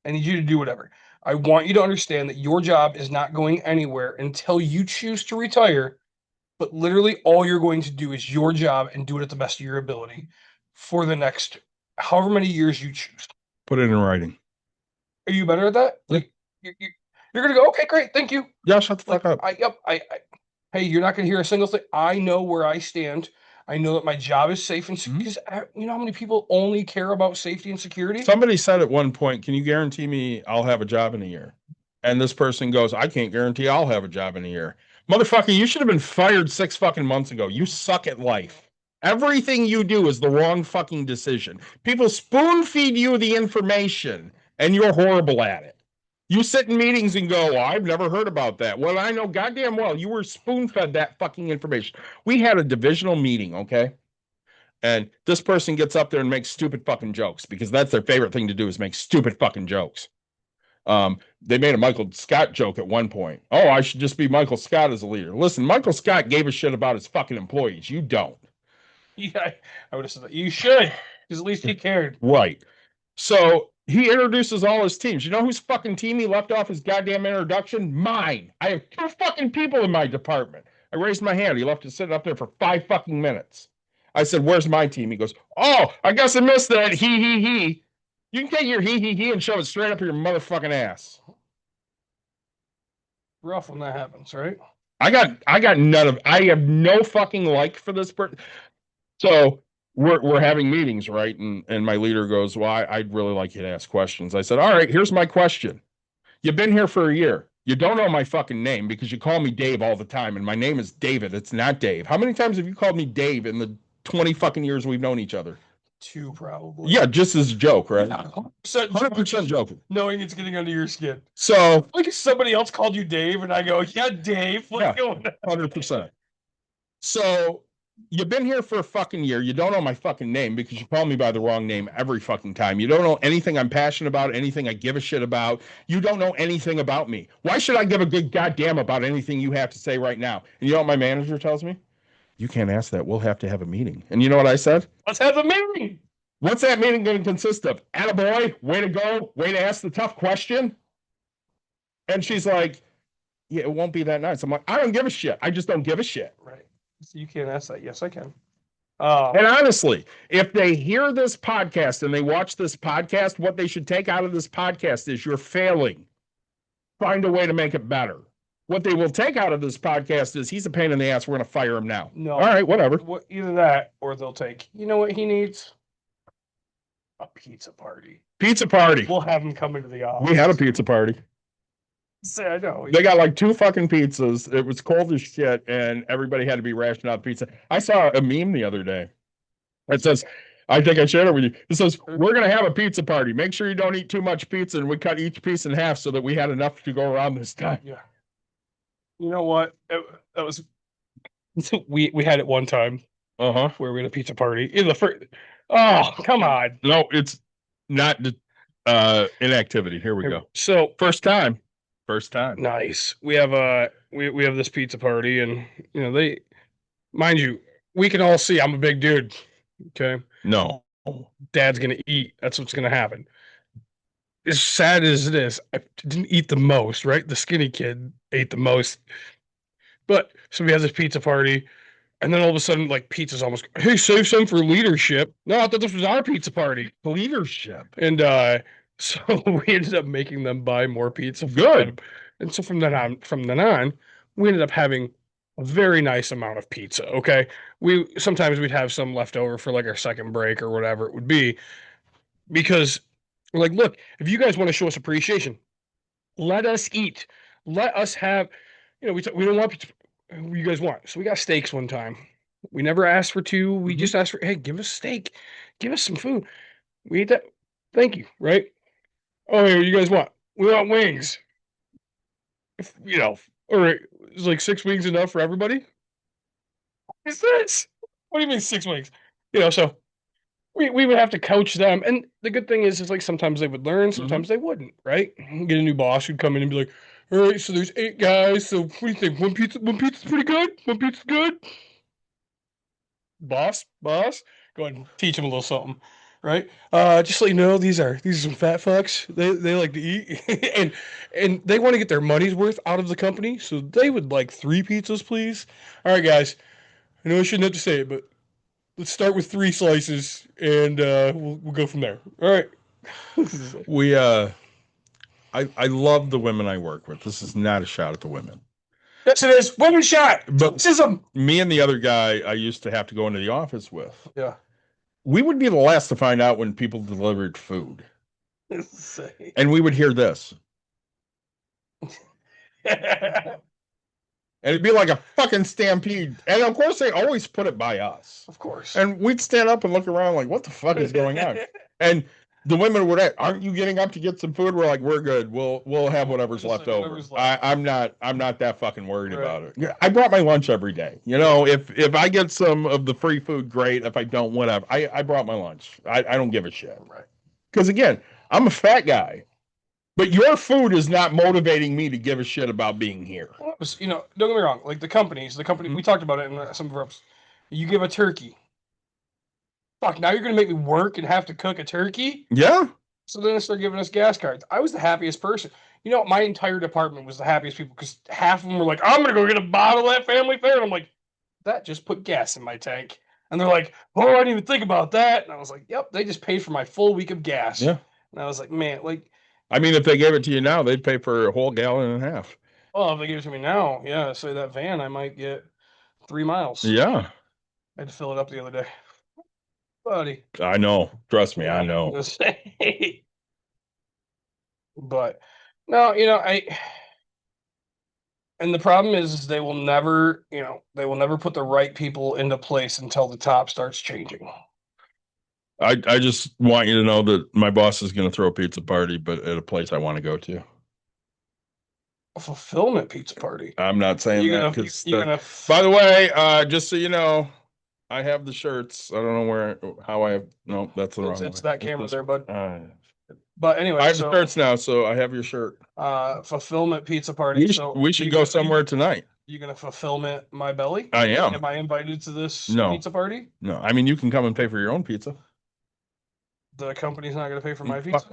I need you to do whatever. I want you to understand that your job is not going anywhere until you choose to retire. But literally all you're going to do is your job and do it at the best of your ability for the next however many years you choose. Put it in writing. Are you better at that? Yeah. Like you're gonna go, okay, great, thank you. Yeah, shut the fuck up. Hey, you're not gonna hear a single thing. I know where I stand. I know that my job is safe and secure. Because you know how many people only care about safety and security? Somebody said at one point, can you guarantee me I'll have a job in a year? And this person goes, I can't guarantee I'll have a job in a year. Motherfucker, you should have been fired 6 fucking months ago. You suck at life. Everything you do is the wrong fucking decision. People spoon feed you the information and you're horrible at it. You sit in meetings and go, well, I've never heard about that. Well, I know goddamn well you were spoon fed that fucking information. We had a divisional meeting, okay? And this person gets up there and makes stupid fucking jokes because that's their favorite thing to do is make stupid fucking jokes. They made a Michael Scott joke at one point. Oh, I should just be Michael Scott as a leader. Listen, Michael Scott gave a shit about his fucking employees. You don't. Yeah, I would have said that. You should, because at least he cared. Right. So he introduces all his teams. You know whose fucking team he left off his goddamn introduction? Mine. I have 2 fucking people in my department. I raised my hand. He left it sitting up there for 5 fucking minutes. I said, where's my team? He goes, oh, I guess I missed that. He. You can take your he and shove it straight up your motherfucking ass. Rough when that happens, right? I got none of. I have no fucking like for this person. So we're having meetings, right? And my leader goes, well, I'd really like you to ask questions. I said, all right, here's my question. You've been here for a year. You don't know my fucking name because you call me Dave all the time, and my name is David. It's not Dave. How many times have you called me Dave in the 20 fucking years we've known each other? 2 probably. Yeah, just as a joke, right? 100% joking. Knowing it's getting under your skin. So, like if somebody else called you Dave and I go, yeah, Dave, what's going on? 100%. So you've been here for a fucking year. You don't know my fucking name because you call me by the wrong name every fucking time. You don't know anything I'm passionate about, anything I give a shit about. You don't know anything about me. Why should I give a good goddamn about anything you have to say right now? And you know what my manager tells me? You can't ask that. We'll have to have a meeting. And you know what I said? Let's have a meeting. What's that meeting going to consist of? Attaboy, way to go, way to ask the tough question. And she's like, yeah, it won't be that nice. I'm like, I don't give a shit. I just don't give a shit. Right. So you can't ask that. Yes, I can. And honestly, if they hear this podcast and they watch this podcast, what they should take out of this podcast is you're failing. Find a way to make it better. What they will take out of this podcast is he's a pain in the ass. We're going to fire him now. No. All right, whatever. Either that or they'll take, you know what he needs? A pizza party. Pizza party. We'll have him come into the office. We had a pizza party. Say, I know. They got like 2 fucking pizzas. It was cold as shit, and everybody had to be rationing out pizza. I saw a meme the other day. It says, I think I shared it with you. It says, we're going to have a pizza party. Make sure you don't eat too much pizza, and we cut each piece in half so that we had enough to go around this time. Yeah. You know what? That was we had it one time. Where we had a pizza party. In the first. Oh, come on. No, it's not inactivity. Here we go. So first time. Nice. We have we have this pizza party, and you know they, mind you, we can all see I'm a big dude. Okay. No. Dad's gonna eat. That's what's gonna happen. As sad as it is, I didn't eat the most, right? The skinny kid ate the most. But so we have this pizza party, and then all of a sudden, like pizza's almost, hey, save some for leadership. No, I thought this was our pizza party. Leadership. And so we ended up making them buy more pizza. Good. And so from then on, we ended up having a very nice amount of pizza. Okay. Sometimes we'd have some left over for like our second break or whatever it would be. Because we're like, look, if you guys want to show us appreciation, let us eat. Let us have, you know, we don't want pizza. What do you guys want? So we got steaks one time. We never asked for 2. We just asked for, hey, give us steak. Give us some food. We ate that. Thank you. Right? Oh, yeah, what do you guys want? We want wings. You know, all right. Is like 6 wings enough for everybody? What is this? What do you mean 6 wings? You know, so we would have to coach them. And the good thing is like sometimes they would learn, sometimes they wouldn't, right? Get a new boss who'd come in and be like, all right, so there's 8 guys. So what do you think? One pizza's pretty good? One pizza's good? Boss, go ahead and teach them a little something, right? Just so you know, these are some fat fucks. They like to eat, and they want to get their money's worth out of the company. So they would like 3 pizzas, please. All right, guys. I know I shouldn't have to say it, but let's start with 3 slices, and we'll go from there. All right. I love the women I work with. This is not a shot at the women. Yes, it is. Women shot. But Sexism. Me and the other guy I used to have to go into the office with. Yeah. We would be the last to find out when people delivered food. And we would hear this. And it'd be like a fucking stampede. And of course, they always put it by us. Of course. And we'd stand up and look around like, what the fuck is going on? And the women would ask, aren't you getting up to get some food? We're like, we're good. We'll have whatever's left over. I'm not that fucking worried about it. Yeah, I brought my lunch every day. You know, if I get some of the free food, great. If I don't, whatever. I brought my lunch. I don't give a shit. Right. Because again, I'm a fat guy. But your food is not motivating me to give a shit about being here. Well, it was, don't get me wrong. Like the company, we talked about it in some of our episodes. You give a turkey. Fuck, now you're going to make me work and have to cook a turkey? Yeah. So then they start giving us gas cards. I was the happiest person. My entire department was the happiest people because half of them were like, I'm going to go get a bottle at Family Fair. And I'm like, that just put gas in my tank. And they're like, oh, I didn't even think about that. And I was like, yep, they just paid for my full week of gas. Yeah. And I was like, man, I mean, if they gave it to you now, they'd pay for a whole gallon and a half. well, if they give it to me now, yeah, say that van, I might get 3 miles. Yeah. I had to fill it up the other day. Buddy. I know. Trust me, Yeah, I know. But no, and the problem is they will never put the right people into place until the top starts changing. I just want you to know that my boss is going to throw a pizza party, but at a place I want to go to. A fulfillment pizza party. I'm not saying You're that gonna, because, you're gonna by the way, just so you know, I have the shirts. I don't know how I have. No, that's the wrong. it's way. that camera This- there, bud. But anyway, I have the shirts now, so I have your shirt. Fulfillment pizza party. We should go somewhere tonight. You gonna fulfillment my belly? I am. Am I invited to this No. pizza party? No, I mean you can come and pay for your own pizza. The company's not gonna pay for my pizza.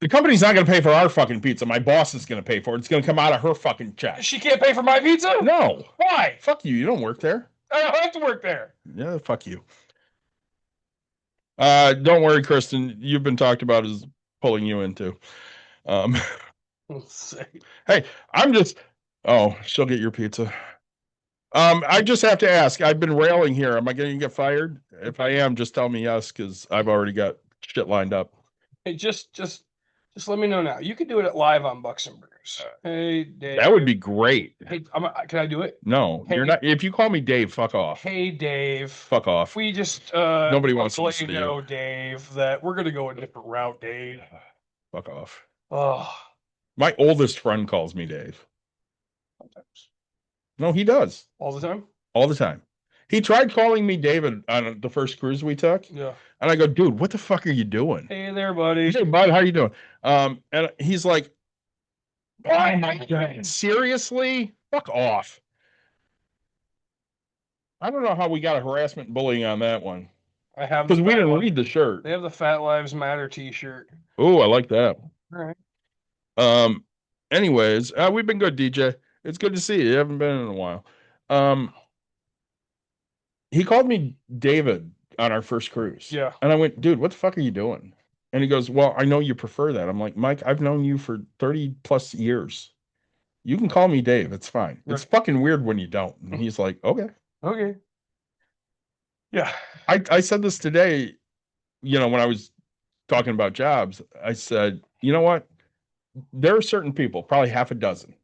The company's not going to pay for our fucking pizza. My boss is going to pay for it. It's going to come out of her fucking check. She can't pay for my pizza? No. Why? Fuck you. You don't work there. I don't have to work there. Yeah, fuck you. Don't worry, Kristen. You've been talked about as pulling you into. Hey, she'll get your pizza. I just have to ask. I've been railing here. Am I going to get fired? If I am, just tell me yes, because I've already got shit lined up. Hey, just let me know now. You could do it live on Bucks and Brews. Hey, Dave. That would be great. Hey, can I do it? No, Hey, you're not. If you call me Dave, fuck off. Hey, Dave. Fuck off. We just Nobody wants to to let you listen to know, Dave, that we're gonna go a different route, Dave. Fuck off. Oh, My oldest friend calls me Dave. sometimes. No, he does. All the time? All the time. He tried calling me David on the first cruise we took. Yeah. And I go, dude, what the fuck are you doing? Hey there, buddy. He's like, bud, how you doing? And he's like, oh my God, seriously? Fuck off. I don't know how we got a harassment and bullying on that one. I have Because we didn't read the shirt. They have the Fat Lives Matter t-shirt. Oh, I like that. All right. Anyways, we've been good, DJ. It's good to see you. You haven't been in a while. He called me David on our first cruise. Yeah. And I went, dude, what the fuck are you doing? And he goes, well, I know you prefer that. I'm like, Mike, I've known you for 30 plus years. You can call me Dave. It's fine. Right. It's fucking weird when you don't. And he's like, okay. Okay. Yeah. I said this today, when I was talking about jobs, I said, you know what? There are certain people, probably half a dozen.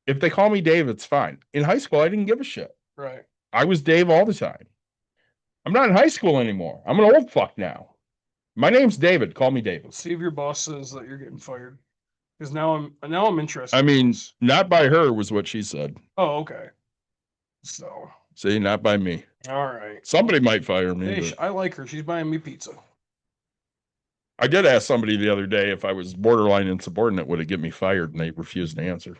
If they call me Dave, it's fine. In high school, I didn't give a shit. Right. I was Dave all the time. I'm not in high school anymore. I'm an old fuck now. My name's David. Call me David. See if your boss says that you're getting fired. Because now I'm interested. I mean, not by her was what she said. Oh, okay. So. See, not by me. All right. Somebody might fire me. Hey, I like her. She's buying me pizza. I did ask somebody the other day if I was borderline insubordinate, would it get me fired? And they refused to answer.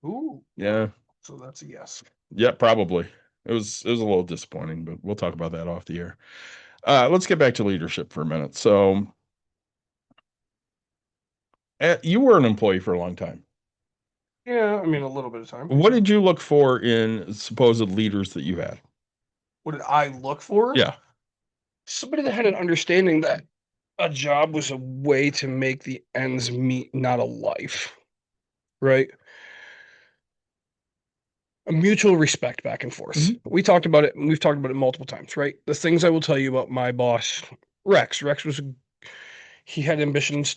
Ooh. Yeah. So that's a yes. Yeah, probably. It was a little disappointing, but we'll talk about that off the air. Let's get back to leadership for a minute. So you were an employee for a long time. Yeah, I mean, a little bit of time. What did you look for in supposed leaders that you had? What did I look for? Yeah. Somebody that had an understanding that a job was a way to make the ends meet, not a life. Right? A mutual respect back and forth. Mm-hmm. We talked about it, and we've talked about it multiple times, right? The things I will tell you about my boss, Rex. Rex he had ambitions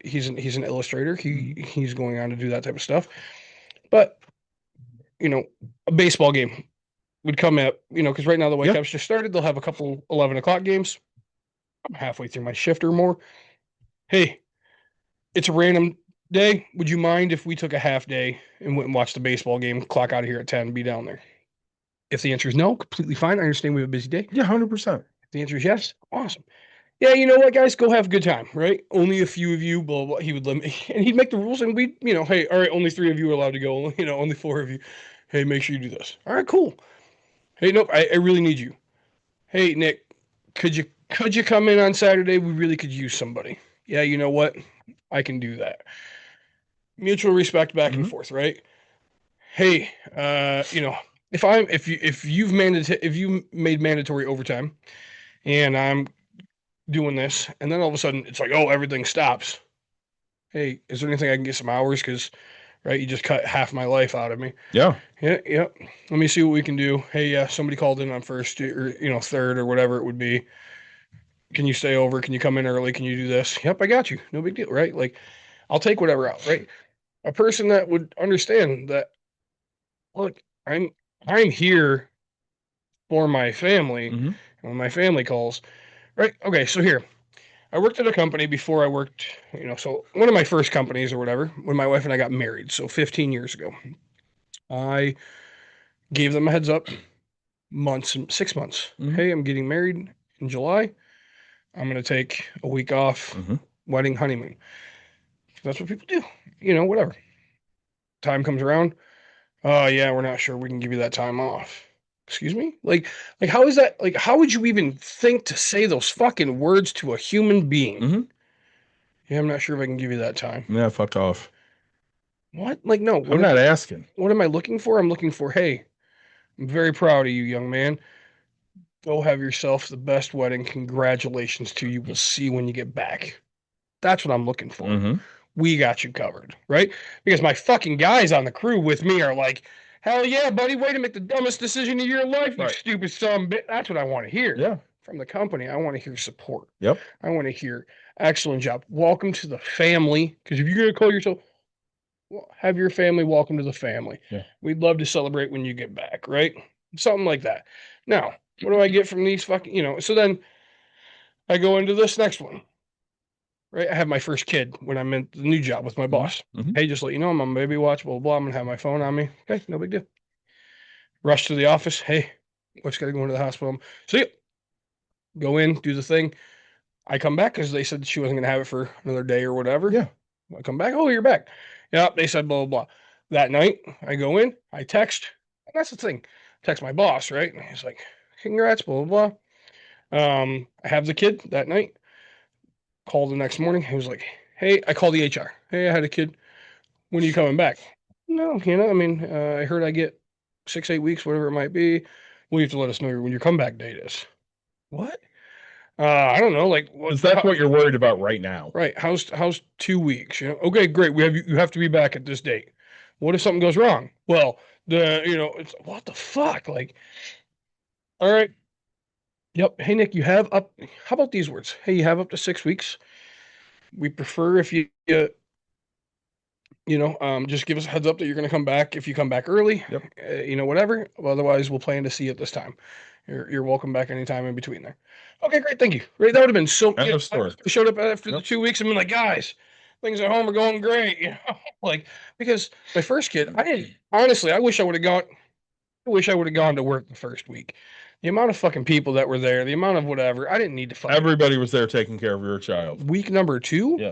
he's an illustrator. He's going on to do that type of stuff. But, a baseball game would come up, because right now the Whitecaps just started. They'll have a couple 11 o'clock games. I'm halfway through my shift or more. Hey, it's a random day. Would you mind if we took a half day and went and watched the baseball game, clock out of here at 10, be down there? If the answer is no, completely fine. I understand we have a busy day. Yeah, 100%. If the answer is yes, awesome. yeah, you know what, guys, go have a good time, right? Only a few of you, blah, blah. He would limit, and he'd make the rules, and we, hey, all right, only 3 of you are allowed to go, only 4 of you. Hey, make sure you do this. All right, cool. Hey, nope, I really need you. Hey, Nick, could you come in on Saturday? We really could use somebody. Yeah, you know what? I can do that. Mutual respect back and Mhm. forth, right? Hey, if you made mandatory overtime and I'm doing this, and then all of a sudden it's like, oh, everything stops. Hey, is there anything I can get some hours? Because, right, you just cut half my life out of me. Yeah. Yeah, yeah. Let me see what we can do. Hey, yeah, somebody called in on first or third or whatever it would be. Can you stay over? Can you come in early? Can you do this? Yep, I got you. No big deal, right? Like, I'll take whatever out, right? A person that would understand that, look, I'm here for my family, Hmm. and when my family calls, right? Okay, so here, I worked at a company before I worked, so one of my first companies or whatever, when my wife and I got married, so 15 years ago. I gave them a heads up, 6 months. Hmm. Hey, I'm getting married in July. I'm going to take a week off, Hmm. wedding honeymoon. That's what people do, whatever. Time comes around. Oh, yeah, we're not sure we can give you that time off. Excuse me? Like how is that? Like, how would you even think to say those fucking words to a human being? Hmm. Yeah, I'm not sure if I can give you that time. Yeah, fuck off. What? Like, no. I'm not asking. What am I looking for? I'm looking for, hey, I'm very proud of you, young man. Go have yourself the best wedding. Congratulations to you. We'll see you when you get back. That's what I'm looking for. Hmm. We got you covered, right? Because my fucking guys on the crew with me are like, hell yeah, buddy, way to make the dumbest decision of your life, you Right. stupid son of a bitch. That's what I want to hear. Yeah. From the company, I want to hear support. Yep. I want to hear excellent job. Welcome to the family. Because if you're going to call yourself, well, have your family welcome to the family. Yeah. We'd love to celebrate when you get back, right? Something like that. Now, what do I get from these fucking, so then I go into this next one, right? I have my first kid when I'm in the new job with my boss. Hmm. Hey, just let you know, I'm on baby watch, blah, blah, blah. I'm going to have my phone on me. Okay, no big deal. Rush to the office. Hey, wife's got to go into the hospital. See ya. Go in, do the thing. I come back because they said she wasn't going to have it for another day or whatever. Yeah. I come back. Oh, you're back. Yeah, they said blah, blah, blah. That night, I go in, I text. And that's the thing. Text my boss, right? And he's like, congrats, blah, blah, blah. I have the kid that night. Call the next morning. He was like, hey, I called the HR. Hey, I had a kid. When are you coming back? No, I mean, I heard I get 6, 8 weeks, whatever it might be. Well, you have to let us know when your comeback date is. What? I don't know. Like, Because that's what you're worried about right now. right? How's 2 weeks? Okay, great. You have to be back at this date. What if something goes wrong? Well, it's what the fuck? Like, all right. Yep. Hey, Nick, you have up. How about these words? Hey, you have up to 6 weeks. We prefer if just give us a heads up that you're going to come back if you come back early, Yep. whatever. Otherwise, we'll plan to see you at this time. You're welcome back anytime in between there. Okay, great. Thank you. Right. That would have been so, End of story. I showed up after the Yep. 2 weeks and been like, guys, things at home are going great. Like, because my first kid, honestly, I wish I would have gone to work the first week. The amount of fucking people that were there, the amount of whatever, I didn't need to fucking. Everybody was there taking care of your child. Week number 2? Yeah.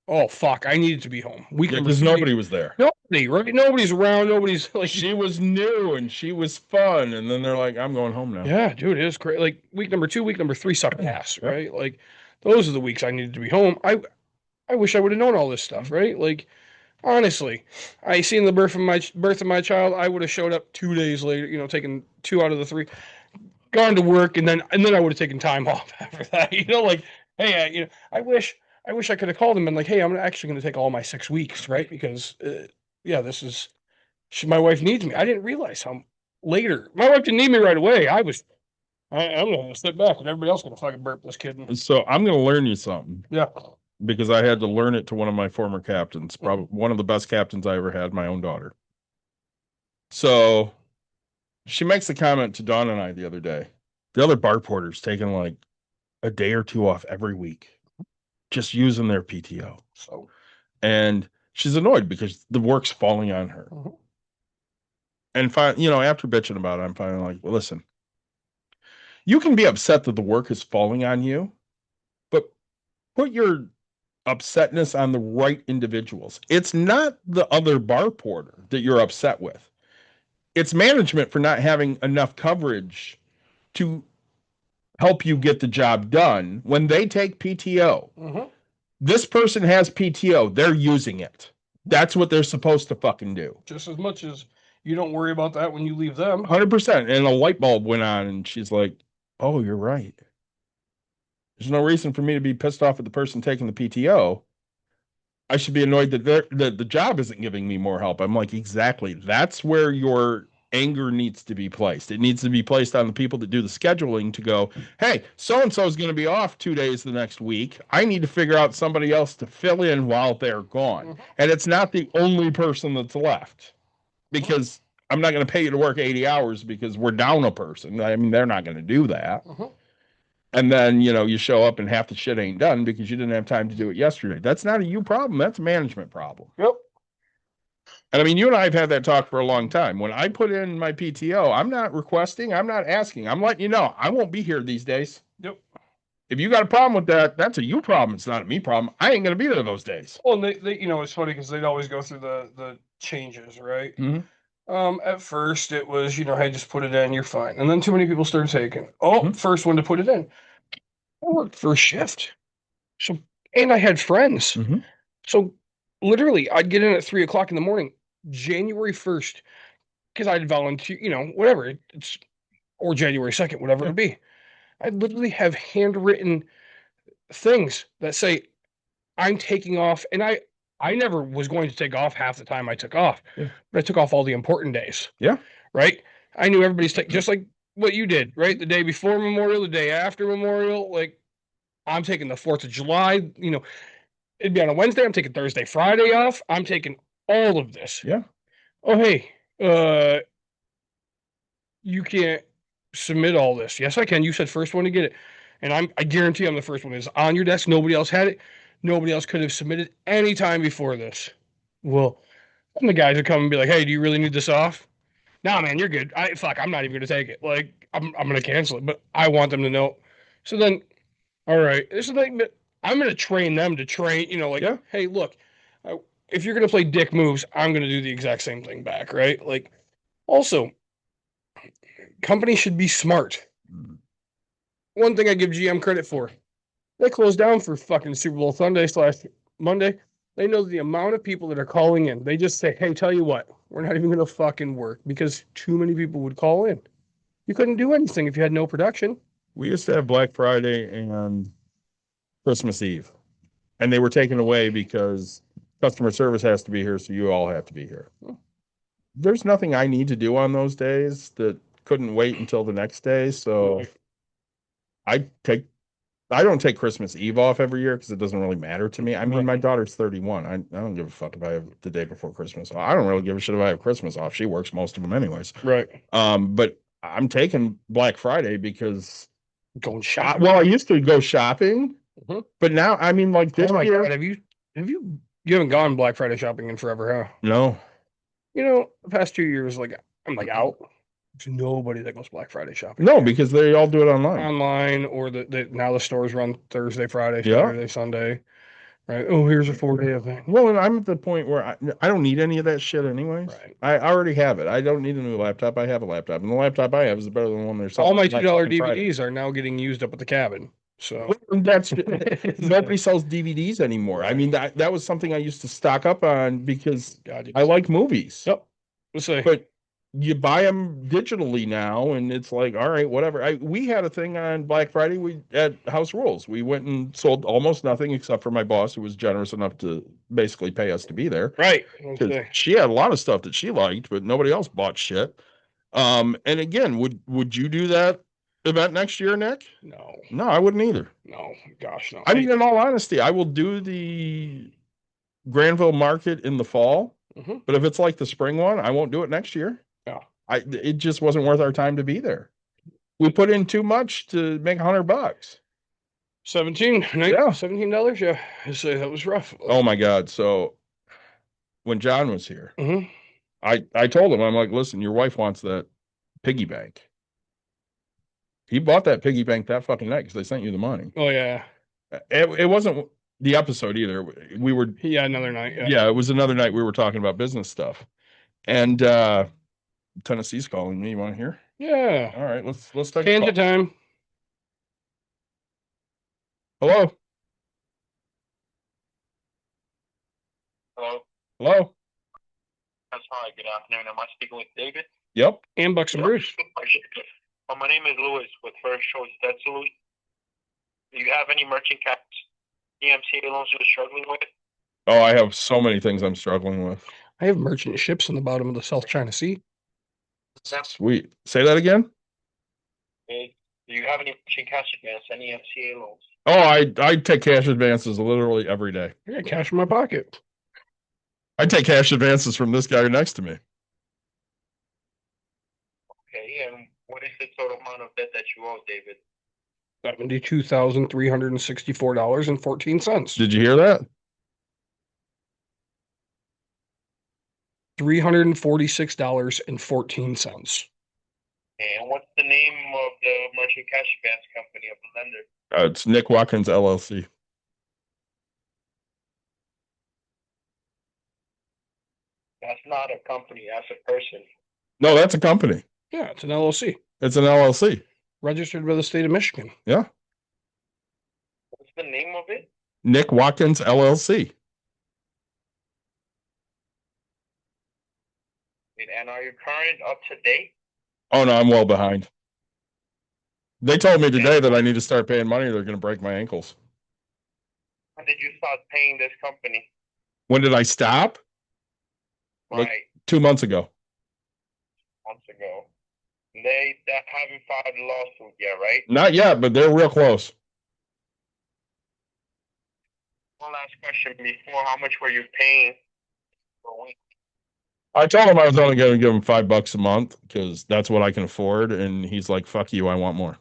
Oh, fuck. I needed to be home. Week Yeah, number because 3. nobody was there. Nobody, right? Nobody's around. Nobody's like. She was new and she was fun, and then they're like, "I'm going home now." Yeah, dude, it is great. Like week number 2, week number 3 sucked ass, Yep. right? Like those are the weeks I needed to be home. I wish I would have known all this stuff, right? Like honestly, I seen the birth of my child. I would have showed up 2 days later. Taken 2 out of the 3, gone to work, and then I would have taken time off after that. Like hey, I wish I could have called him and been like, hey, I'm actually going to take all my 6 weeks, right? Because yeah, this is my wife needs me. I didn't realize how later. My wife didn't need me right away. I'm gonna sit back and everybody else gonna fucking burp this kid. So I'm going to learn you something Yeah. because I had to learn it to one of my former captains, probably one of the best captains I ever had, my own daughter. So she makes a comment to Dawn and I the other day. The other bar porters taking like a day or 2 off every week, just using their PTO. So. And she's annoyed because the work's falling on her. And after bitching about it, I'm finally like, well, listen, you can be upset that the work is falling on you, put your upsetness on the right individuals. It's not the other bar porter that you're upset with. It's management for not having enough coverage to help you get the job done. When they take PTO, this person has PTO, they're using it. That's what they're supposed to fucking do. Just as much as you don't worry about that when you leave them. 100%. And a light bulb went on, and she's like, oh, you're right. There's no reason for me to be pissed off at the person taking the PTO. I should be annoyed that the job isn't giving me more help. I'm like, exactly. That's where your anger needs to be placed. It needs to be placed on the people that do the scheduling to go, hey, so-and-so is going to be off 2 days the next week. I need to figure out somebody else to fill in while they're gone. And it's not the only person that's left, because I'm not going to pay you to work 80 hours because we're down a person. I mean, they're not going to do that. And then, you show up and half the shit ain't done because you didn't have time to do it yesterday. That's not a you problem. That's a management problem. Yep. And I mean, you and I have had that talk for a long time. When I put in my PTO, I'm not requesting, I'm not asking. I'm letting you know, I won't be here these days. Yep. If you got a problem with that, that's a you problem. It's not a me problem. I ain't going to be there those days. Well, and they it's funny because they'd always go through the changes, right? At first it was, hey, just put it in, you're fine. And then too many people started taking. First one to put it in. I worked for a shift. So, and I had friends. So literally I'd get in at 3:00 in the morning, January 1st, because I'd volunteer, whatever it's, or January 2nd, whatever it would be. I'd literally have handwritten things that say, I'm taking off. And I never was going to take off half the time I took off, but I took off all the important days. Yeah. Right. I knew everybody's just like what you did, right? The day before Memorial, the day after Memorial, like I'm taking the 4th of July, it'd be on a Wednesday. I'm taking Thursday, Friday off. I'm taking all of this. Yeah. Oh, hey, you can't submit all this. Yes, I can. You said first one to get it. And I guarantee I'm the first one. It's on your desk. Nobody else had it. Nobody else could have submitted any time before this. Well, and the guys would come and be like, hey, do you really need this off? Nah, man, you're good. I'm not even going to take it. Like, I'm going to cancel it, but I want them to know. So then, all right, this is like, I'm going to train them to train, hey, look, if you're going to play dick moves, I'm going to do the exact same thing back, right? Like, also, companies should be smart. One thing I give GM credit for, they closed down for fucking Super Bowl Sunday/Monday. They know the amount of people that are calling in. They just say, hey, tell you what, we're not even going to fucking work, because too many people would call in. You couldn't do anything if you had no production. We used to have Black Friday and Christmas Eve, and they were taken away because customer service has to be here, so you all have to be here. There's nothing I need to do on those days that couldn't wait until the next day, so I don't take Christmas Eve off every year because it doesn't really matter to me. I mean, my daughter's 31. I don't give a fuck if I have the day before Christmas. I don't really give a shit if I have Christmas off. She works most of them anyways. Right. But I'm taking Black Friday because going shopping. Well, I used to go shopping, but now, I mean, like this year. God, you haven't gone Black Friday shopping in forever, huh? No. The past 2 years, like I'm like out. There's nobody that goes Black Friday shopping. No, because they all do it online. Online, or now the stores run Thursday, Friday, Saturday, Sunday. Right. Oh, here's a 4-day event. Well, and I'm at the point where I don't need any of that shit anyways. Right. I already have it. I don't need a new laptop. I have a laptop. And the laptop I have is better than the one they're selling. All my $2 DVDs are now getting used up at the cabin. So that's nobody sells DVDs anymore. I mean, that was something I used to stock up on because I like movies. Yep. Let's say. But you buy them digitally now, and it's like, all right, whatever. We had a thing on Black Friday. We at House Rules. We went and sold almost nothing except for my boss, who was generous enough to basically pay us to be there. Right. She had a lot of stuff that she liked, but nobody else bought shit. And again, would you do that event next year, Nick? No, I wouldn't either. No, gosh, no. I mean, in all honesty, I will do the Granville Market in the fall, but if it's like the spring one, I won't do it next year. Yeah. It just wasn't worth our time to be there. We put in too much to make $100. $17. Yeah. I'd say that was rough. Oh my God. So when John was here, I told him, I'm like, listen, your wife wants that piggy bank. He bought that piggy bank that fucking night because they sent you the money. Oh yeah. It wasn't the episode either. We were, Yeah, another night. Yeah. yeah, it was another night we were talking about business stuff. And Tennessee's calling me. You want to hear? Yeah. All right, let's take a Tangent call. time. Hello? Hello. Hello? That's hi. Good afternoon. Am I speaking with David? Yep. And Bucks and Brews. Well, my name is Lewis with First Choice Debt Solution. Do you have any merchant cash EMCA loans you're struggling with? Oh, I have so many things I'm struggling with. I have merchant ships in the bottom of the South China Sea. Sweet. Say that again? Okay. Do you have any merchant cash advance, any EMCA loans? Oh, I take cash advances literally every day. I got cash in my pocket. I take cash advances from this guy next to me. Okay. And what is the total amount of debt that you owe, David? $72,364.14. Did you hear that? $346.14. And what's the name of the merchant cash advance company of the lender? It's Nick Watkins LLC. That's not a company. That's a person. No, that's a company. Yeah, it's an LLC. It's an LLC. Registered by the state of Michigan. Yeah. What's the name of it? Nick Watkins LLC. And are you current, up to date? Oh no, I'm well behind. They told me today that I need to start paying money or they're going to break my ankles. When did you start paying this company? When did I stop? Like Right, 2 months ago. months ago. They haven't filed a lawsuit yet, right? Not yet, but they're real close. One last question before, how much were you paying per week? I told him I was only going to give him $5 a month because that's what I can afford. And he's like, fuck you, I want more.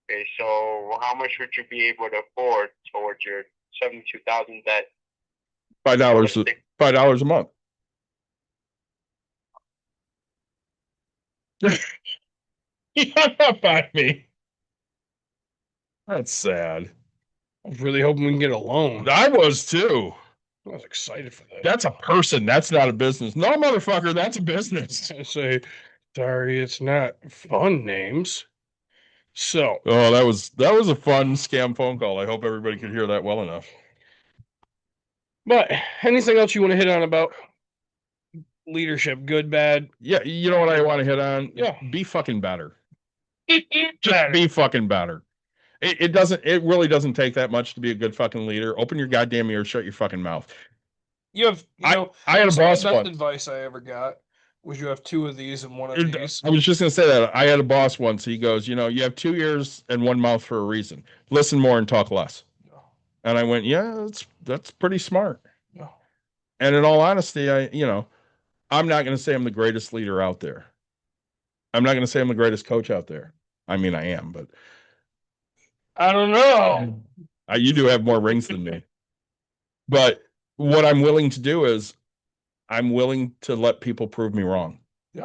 Okay, so how much would you be able to afford towards your 72,000 debt? $5 a month. You hung up on me. That's sad. I was really hoping we can get a loan. I was too. I was excited for that. That's a person. That's not a business. No, motherfucker, that's a business. I say, sorry, it's not fun names. So, Oh, that was a fun scam phone call. I hope everybody could hear that well enough. but anything else you want to hit on about leadership? Good, bad? Yeah, you know what I want to hit on? Yeah. Be fucking better. Just be fucking better. It really doesn't take that much to be a good fucking leader. Open your goddamn ears, shut your fucking mouth. You have, I had a some of boss the best once. advice I ever got was you have two of these and one of these. I was just gonna say that. I had a boss once. He goes, you have 2 ears and 1 mouth for a reason. Listen more and talk less. And I went, yeah, that's pretty smart. No. And in all honesty, I'm not gonna say I'm the greatest leader out there. I'm not gonna say I'm the greatest coach out there. I mean, I am, but I don't know. you do have more rings than me. But what I'm willing to do is I'm willing to let people prove me wrong. Yeah.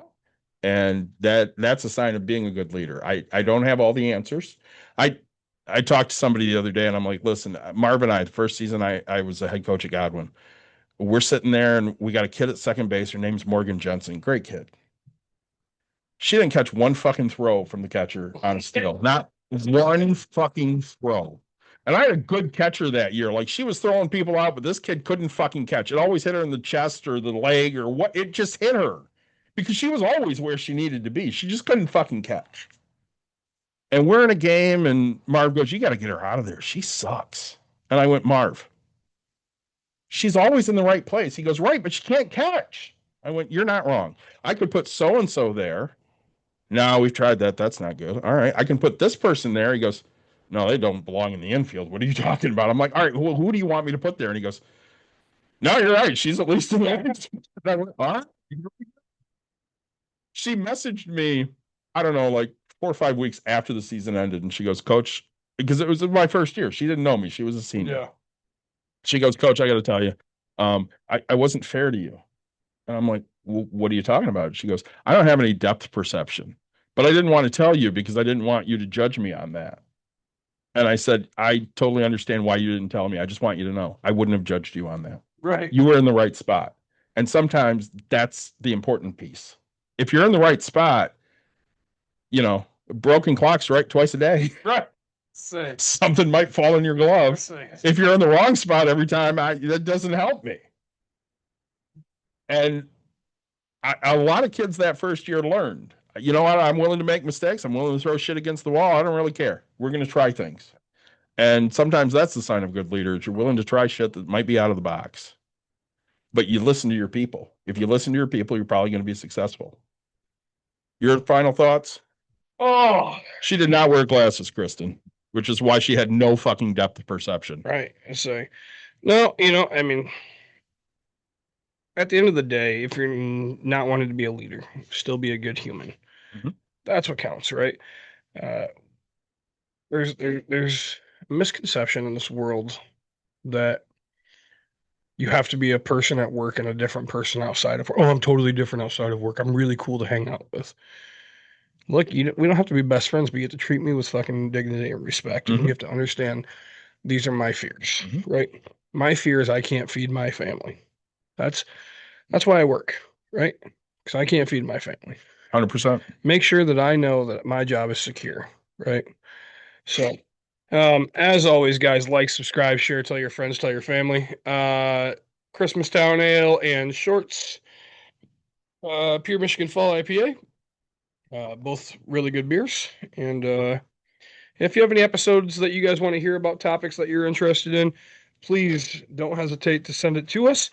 And that's a sign of being a good leader. I don't have all the answers. I talked to somebody the other day and I'm like, listen, Marv and I, the first season I was the head coach at Godwin. We're sitting there and we got a kid at second base. Her name's Morgan Jensen. Great kid. She didn't catch one fucking throw from the catcher on a steal. Not one fucking throw. And I had a good catcher that year. Like she was throwing people out, but this kid couldn't fucking catch. It always hit her in the chest or the leg or what. It just hit her because she was always where she needed to be. She just couldn't fucking catch. And we're in a game and Marv goes, you got to get her out of there. She sucks. And I went, Marv, she's always in the right place. He goes, right, but she can't catch. I went, you're not wrong. I could put so-and-so there. No, we've tried that. That's not good. All right. I can put this person there. He goes, no, they don't belong in the infield. What are you talking about? I'm like, all right, well, who do you want me to put there? And he goes, no, you're right. She's at least in the I went, all right. She messaged me, I don't know, like 4 or 5 weeks after the season ended. And she goes, Coach, because it was my first year. She didn't know me. She was a senior. Yeah. She goes, Coach, I got to tell you, I wasn't fair to you. And I'm like, well, what are you talking about? She goes, I don't have any depth perception, But I didn't want to tell you because I didn't want you to judge me on that. And I said, I totally understand why you didn't tell me. I just want you to know I wouldn't have judged you on that. Right. You were in the right spot. And sometimes that's the important piece. If you're in the right spot, broken clock's right twice a day. Right. Say. Something might fall in your glove. Say. If you're in the wrong spot every time, that doesn't help me. And a lot of kids that first year learned, you know what? I'm willing to make mistakes. I'm willing to throw shit against the wall. I don't really care. We're going to try things. And sometimes that's the sign of good leaders. You're willing to try shit that might be out of the box. But you listen to your people. If you listen to your people, you're probably going to be successful. Your final thoughts? Oh, she did not wear glasses, Kristen, which is why she had no fucking depth of perception. Right. So, no, I mean, at the end of the day, if you're not wanting to be a leader, still be a good human. Mm-hmm. That's what counts, right? There's a misconception in this world that you have to be a person at work and a different person outside of work. Oh, I'm totally different outside of work. I'm really cool to hang out with. Look, we don't have to be best friends, but you have to treat me with fucking dignity and respect. And you have to understand these are my fears, right? My fear is I can't feed my family. That's why I work, right? Because I can't feed my family. 100%. Make sure that I know that my job is secure, right? So, as always, guys, like, subscribe, share, tell your friends, tell your family. Christmas Town Ale and Shorts, Pure Michigan Fall IPA. Both really good beers. And if you have any episodes that you guys want to hear about topics that you're interested in, please don't hesitate to send it to us.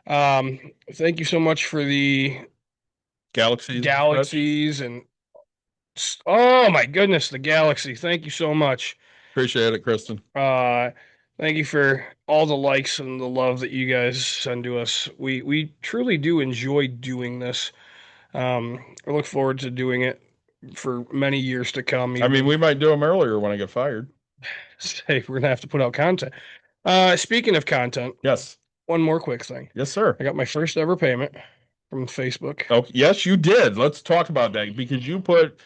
Thank you so much for the galaxies and oh my goodness, the galaxy. Thank you so much. Appreciate it, Kristen. Thank you for all the likes and the love that you guys send to us. We truly do enjoy doing this. I look forward to doing it for many years to come. I mean, we might do them earlier when I get fired. Say we're gonna have to put out content. Speaking of content, yes. One more quick thing. Yes, sir. I got my first ever payment from Facebook. Oh, yes, you did. Let's talk about that because you put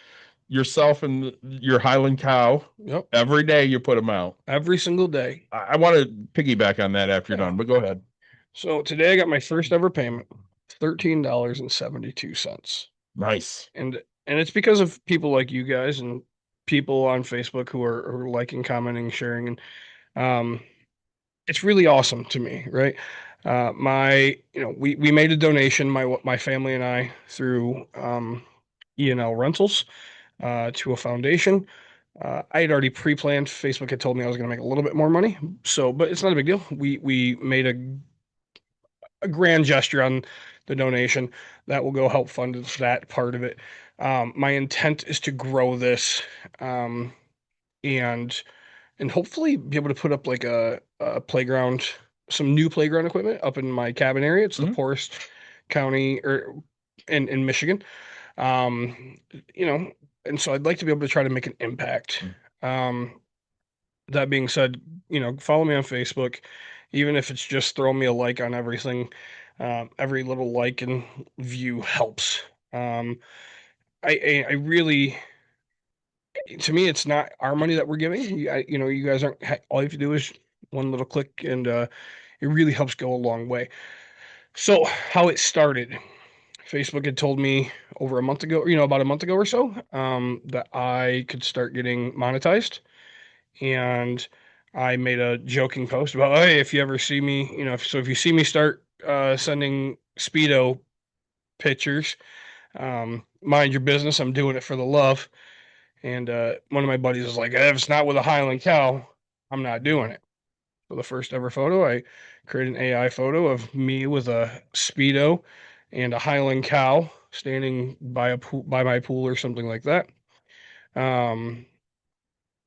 yourself in your Highland Cow. Yep. Every day you put them out. Every single day. I want to piggyback on that after you're done, but go ahead. So today I got my first ever payment, $13.72. Nice. And it's because of people like you guys and people on Facebook who are liking, commenting, sharing, and it's really awesome to me, right? We made a donation, my family and I, through E&L Rentals to a foundation. I had already pre-planned. Facebook had told me I was going to make a little bit more money, but it's not a big deal. We made a grand gesture on the donation that will go help fund that part of it. My intent is to grow this, and hopefully be able to put up like a playground, some new playground equipment up in my cabin area. It's the poorest county in Michigan. And so I'd like to be able to try to make an impact. That being said, follow me on Facebook, even if it's just throw me a like on everything. Every little like and view helps. I really, to me, it's not our money that we're giving. You guys aren't, all you have to do is one little click, and it really helps go a long way. So how it started, Facebook had told me over a month ago, about a month ago or so, that I could start getting monetized. And I made a joking post about, hey, if you ever see me, if you see me start sending Speedo pictures, mind your business. I'm doing it for the love. And one of my buddies was like, if it's not with a Highland Cow, I'm not doing it. For the first ever photo, I created an AI photo of me with a Speedo and a Highland Cow standing by my pool or something like that.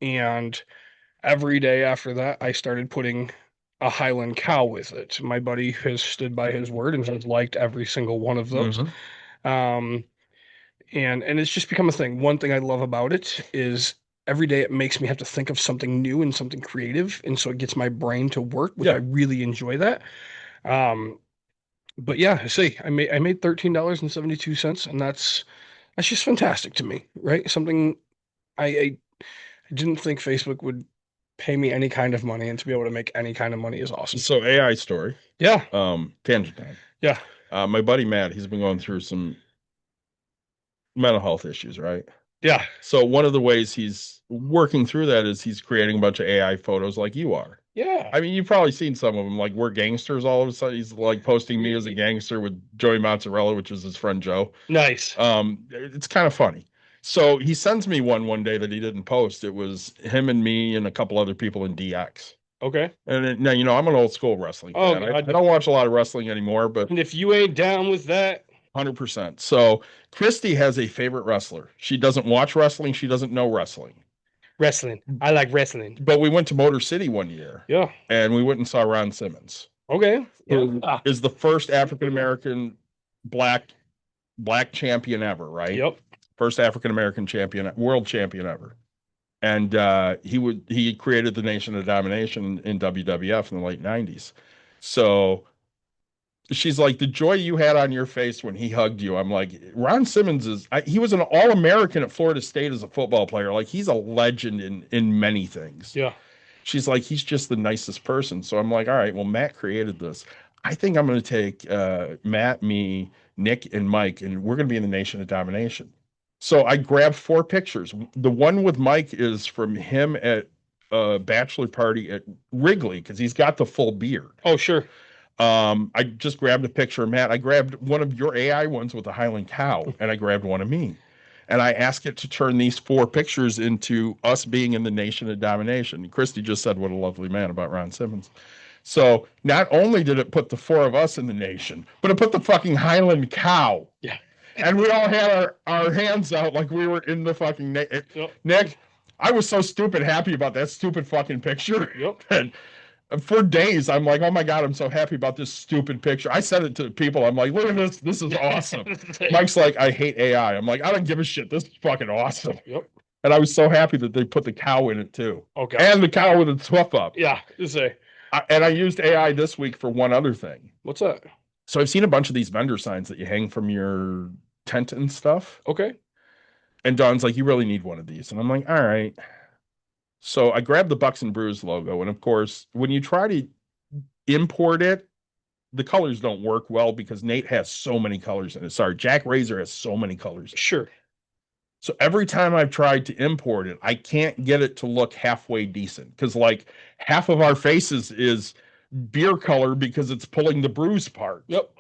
And every day after that, I started putting a Highland Cow with it. My buddy has stood by his word and has liked every single one of those. And it's just become a thing. One thing I love about it is every day it makes me have to think of something new and something creative, and so it gets my brain to work, which I really enjoy that. But yeah, see, I made $13.72, and That's just fantastic to me, right? Something I didn't think Facebook would pay me any kind of money, and to be able to make any kind of money is awesome. So AI story. Yeah, Tangent time. yeah, My buddy Matt, he's been going through some mental health issues, right? yeah. So one of the ways he's working through that is he's creating a bunch of AI photos like you are. Yeah. I mean, you've probably seen some of them, like we're gangsters all of a sudden. He's like posting me as a gangster with Joey Mozzarella, which is his friend Joe. Nice. It's kind of funny. So he sends me one day that he didn't post. It was him and me and a couple other people in DX. Okay. And now, I'm an old school wrestling Oh, fan. I God. don't watch a lot of wrestling anymore, but And if you ain't down with that, 100%. So Christy has a favorite wrestler. She doesn't watch wrestling. She doesn't know wrestling. wrestling. I like wrestling. But we went to Motor City one year Yeah. and we went and saw Ron Simmons, Okay. who Yeah. is the first African American black champion ever, right? Yep. First African American champion, world champion ever. And he created the Nation of Domination in WWF in the late 90s. So she's like, the joy you had on your face when he hugged you. I'm like, Ron Simmons he was an All-American at Florida State as a football player. Like, he's a legend in many things. Yeah. She's like, he's just the nicest person. So I'm like, all right, well, Matt created this. I think I'm going to take Matt, me, Nick, and Mike, and we're going to be in the Nation of Domination. So I grabbed 4 pictures. The one with Mike is from him at a bachelor party at Wrigley because he's got the full beard. Oh, sure. I just grabbed a picture of Matt. I grabbed one of your AI ones with the Highland cow, and I grabbed one of me. And I asked it to turn these 4 pictures into us being in the Nation of Domination. Christy just said, what a lovely man about Ron Simmons. So not only did it put the 4 of us in the nation, but it put the fucking Highland cow. Yeah. And we all had our hands out like we were in the fucking Yep. Nick, I was so stupid happy about that stupid fucking picture. Yep. And for days, I'm like, oh my God, I'm so happy about this stupid picture. I sent it to people. I'm like, look at this. This is awesome. Mike's like, I hate AI. I'm like, I don't give a shit. This is fucking awesome. Yep. And I was so happy that they put the cow in it too. Okay. And the cow with its hoof up. Yeah. And I used AI this week for one other thing. What's that? So I've seen a bunch of these vendor signs that you hang from your tent and stuff. Okay. And Dawn's like, you really need one of these. And I'm like, all right. So I grabbed the Bucks and Brews logo. And of course, when you try to import it, the colors don't work well because Nate has so many colors in it. Sorry, Jack Razor has so many colors. Sure. So every time I've tried to import it, I can't get it to look halfway decent because like half of our faces is beer color because it's pulling the brews part. Yep.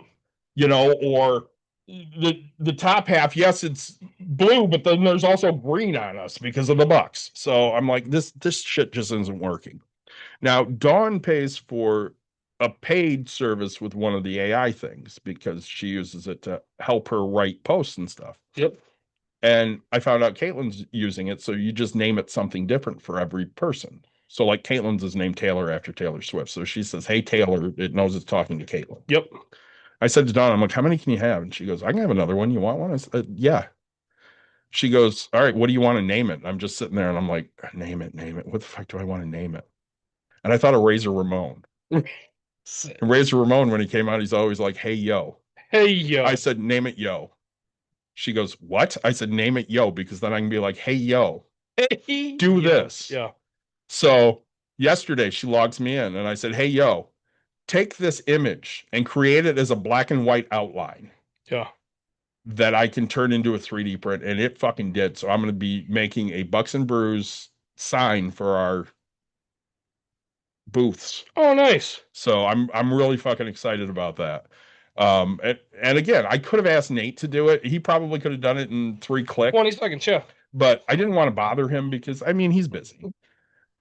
Or the top half, yes, it's blue, but then there's also green on us because of the Bucks. So I'm like, this shit just isn't working. Now, Dawn pays for a paid service with one of the AI things because she uses it to help her write posts and stuff. Yep. And I found out Caitlin's using it, so you just name it something different for every person. So like Caitlin's is named Taylor after Taylor Swift. So she says, hey, Taylor, it knows it's talking to Caitlin. Yep. I said to Dawn, I'm like, how many can you have? And she goes, I can have another one. You want one? I said, yeah. She goes, all right, what do you want to name it? And I'm just sitting there and I'm like, name it. What the fuck do I want to name it? And I thought of Razor Ramon. And Razor Ramon, when he came out, he's always like, hey, yo. Hey, yo. I said, name it yo. She goes, what? I said, name it yo, because then I can be like, hey, yo, do this. Yeah. So yesterday she logs me in and I said, hey, yo, take this image and create it as a black and white outline. Yeah. That I can turn into a 3D print. And it fucking did. So I'm going to be making a Bucks and Brews sign for our booths. Oh, nice. So I'm really fucking excited about that. And again, I could have asked Nate to do it. He probably could have done it in 3 clicks. 20 seconds, yeah. But I didn't want to bother him because, I mean, he's busy.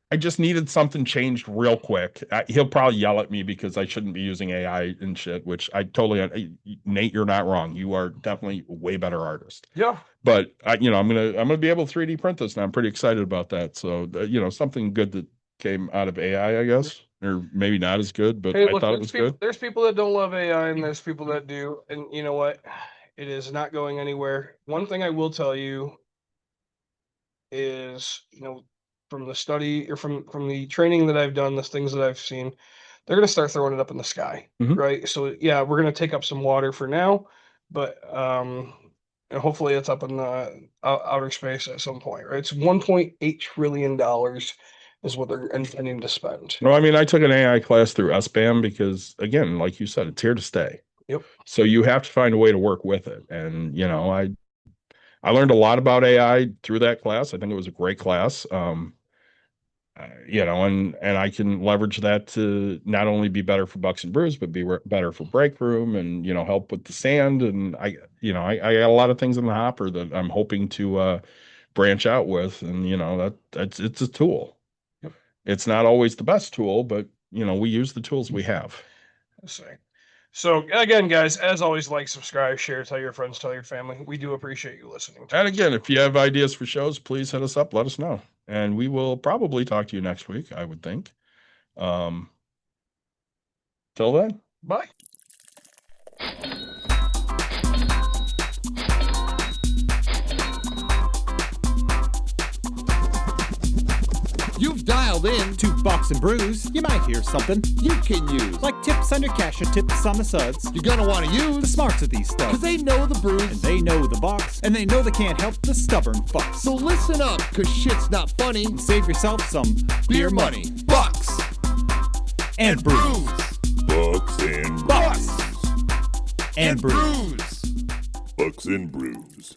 I just needed something changed real quick. He'll probably yell at me because I shouldn't be using AI and shit, which I totally, Nate, you're not wrong. You are definitely a way better artist. Yeah. But I'm gonna be able to 3D print this, and I'm pretty excited about that. So something good that came out of AI, I guess, or maybe not as good, but Hey, I look, thought it was good. There's people that don't love AI, and there's people that do. And you know what? It is not going anywhere. One thing I will tell you is, from the study or from the training that I've done, the things that I've seen, they're going to start throwing it up in the sky, Mhm. right? So yeah, we're going to take up some water for now, but And hopefully it's up in the outer space at some point, right? It's $1.8 trillion is what they're intending to spend. No, I mean, I took an AI class through SBAM because, again, like you said, it's here to stay. Yep. So you have to find a way to work with it. And, you know, I learned a lot about AI through that class. I think it was a great class. You know, and I can leverage that to not only be better for Bucks and Brews, but be better for Break Room and, you know, help with the sand. And I got a lot of things in the hopper that I'm hoping to branch out with. And, you know, it's a tool. Yep. It's not always the best tool, but, you know, we use the tools we have. So again, guys, as always, like, subscribe, share, tell your friends, tell your family. We do appreciate you listening. And again, if you have ideas for shows, please hit us up. Let us know. And we will probably talk to you next week, I would think. Till then. Bye. You've dialed in. To Bucks and Brews, you might hear something You can use. like tips on your cash or tips on the suds. You're gonna want to The use. smarts of these Because studs. they know the brews. And they know the Bucks, and they know they can't help the stubborn fucks. So listen up, because shit's not funny. Save yourself some Beer money. Bucks. and brews. Bucks and Bucks Brews. and brews. Brews. Bucks and Brews.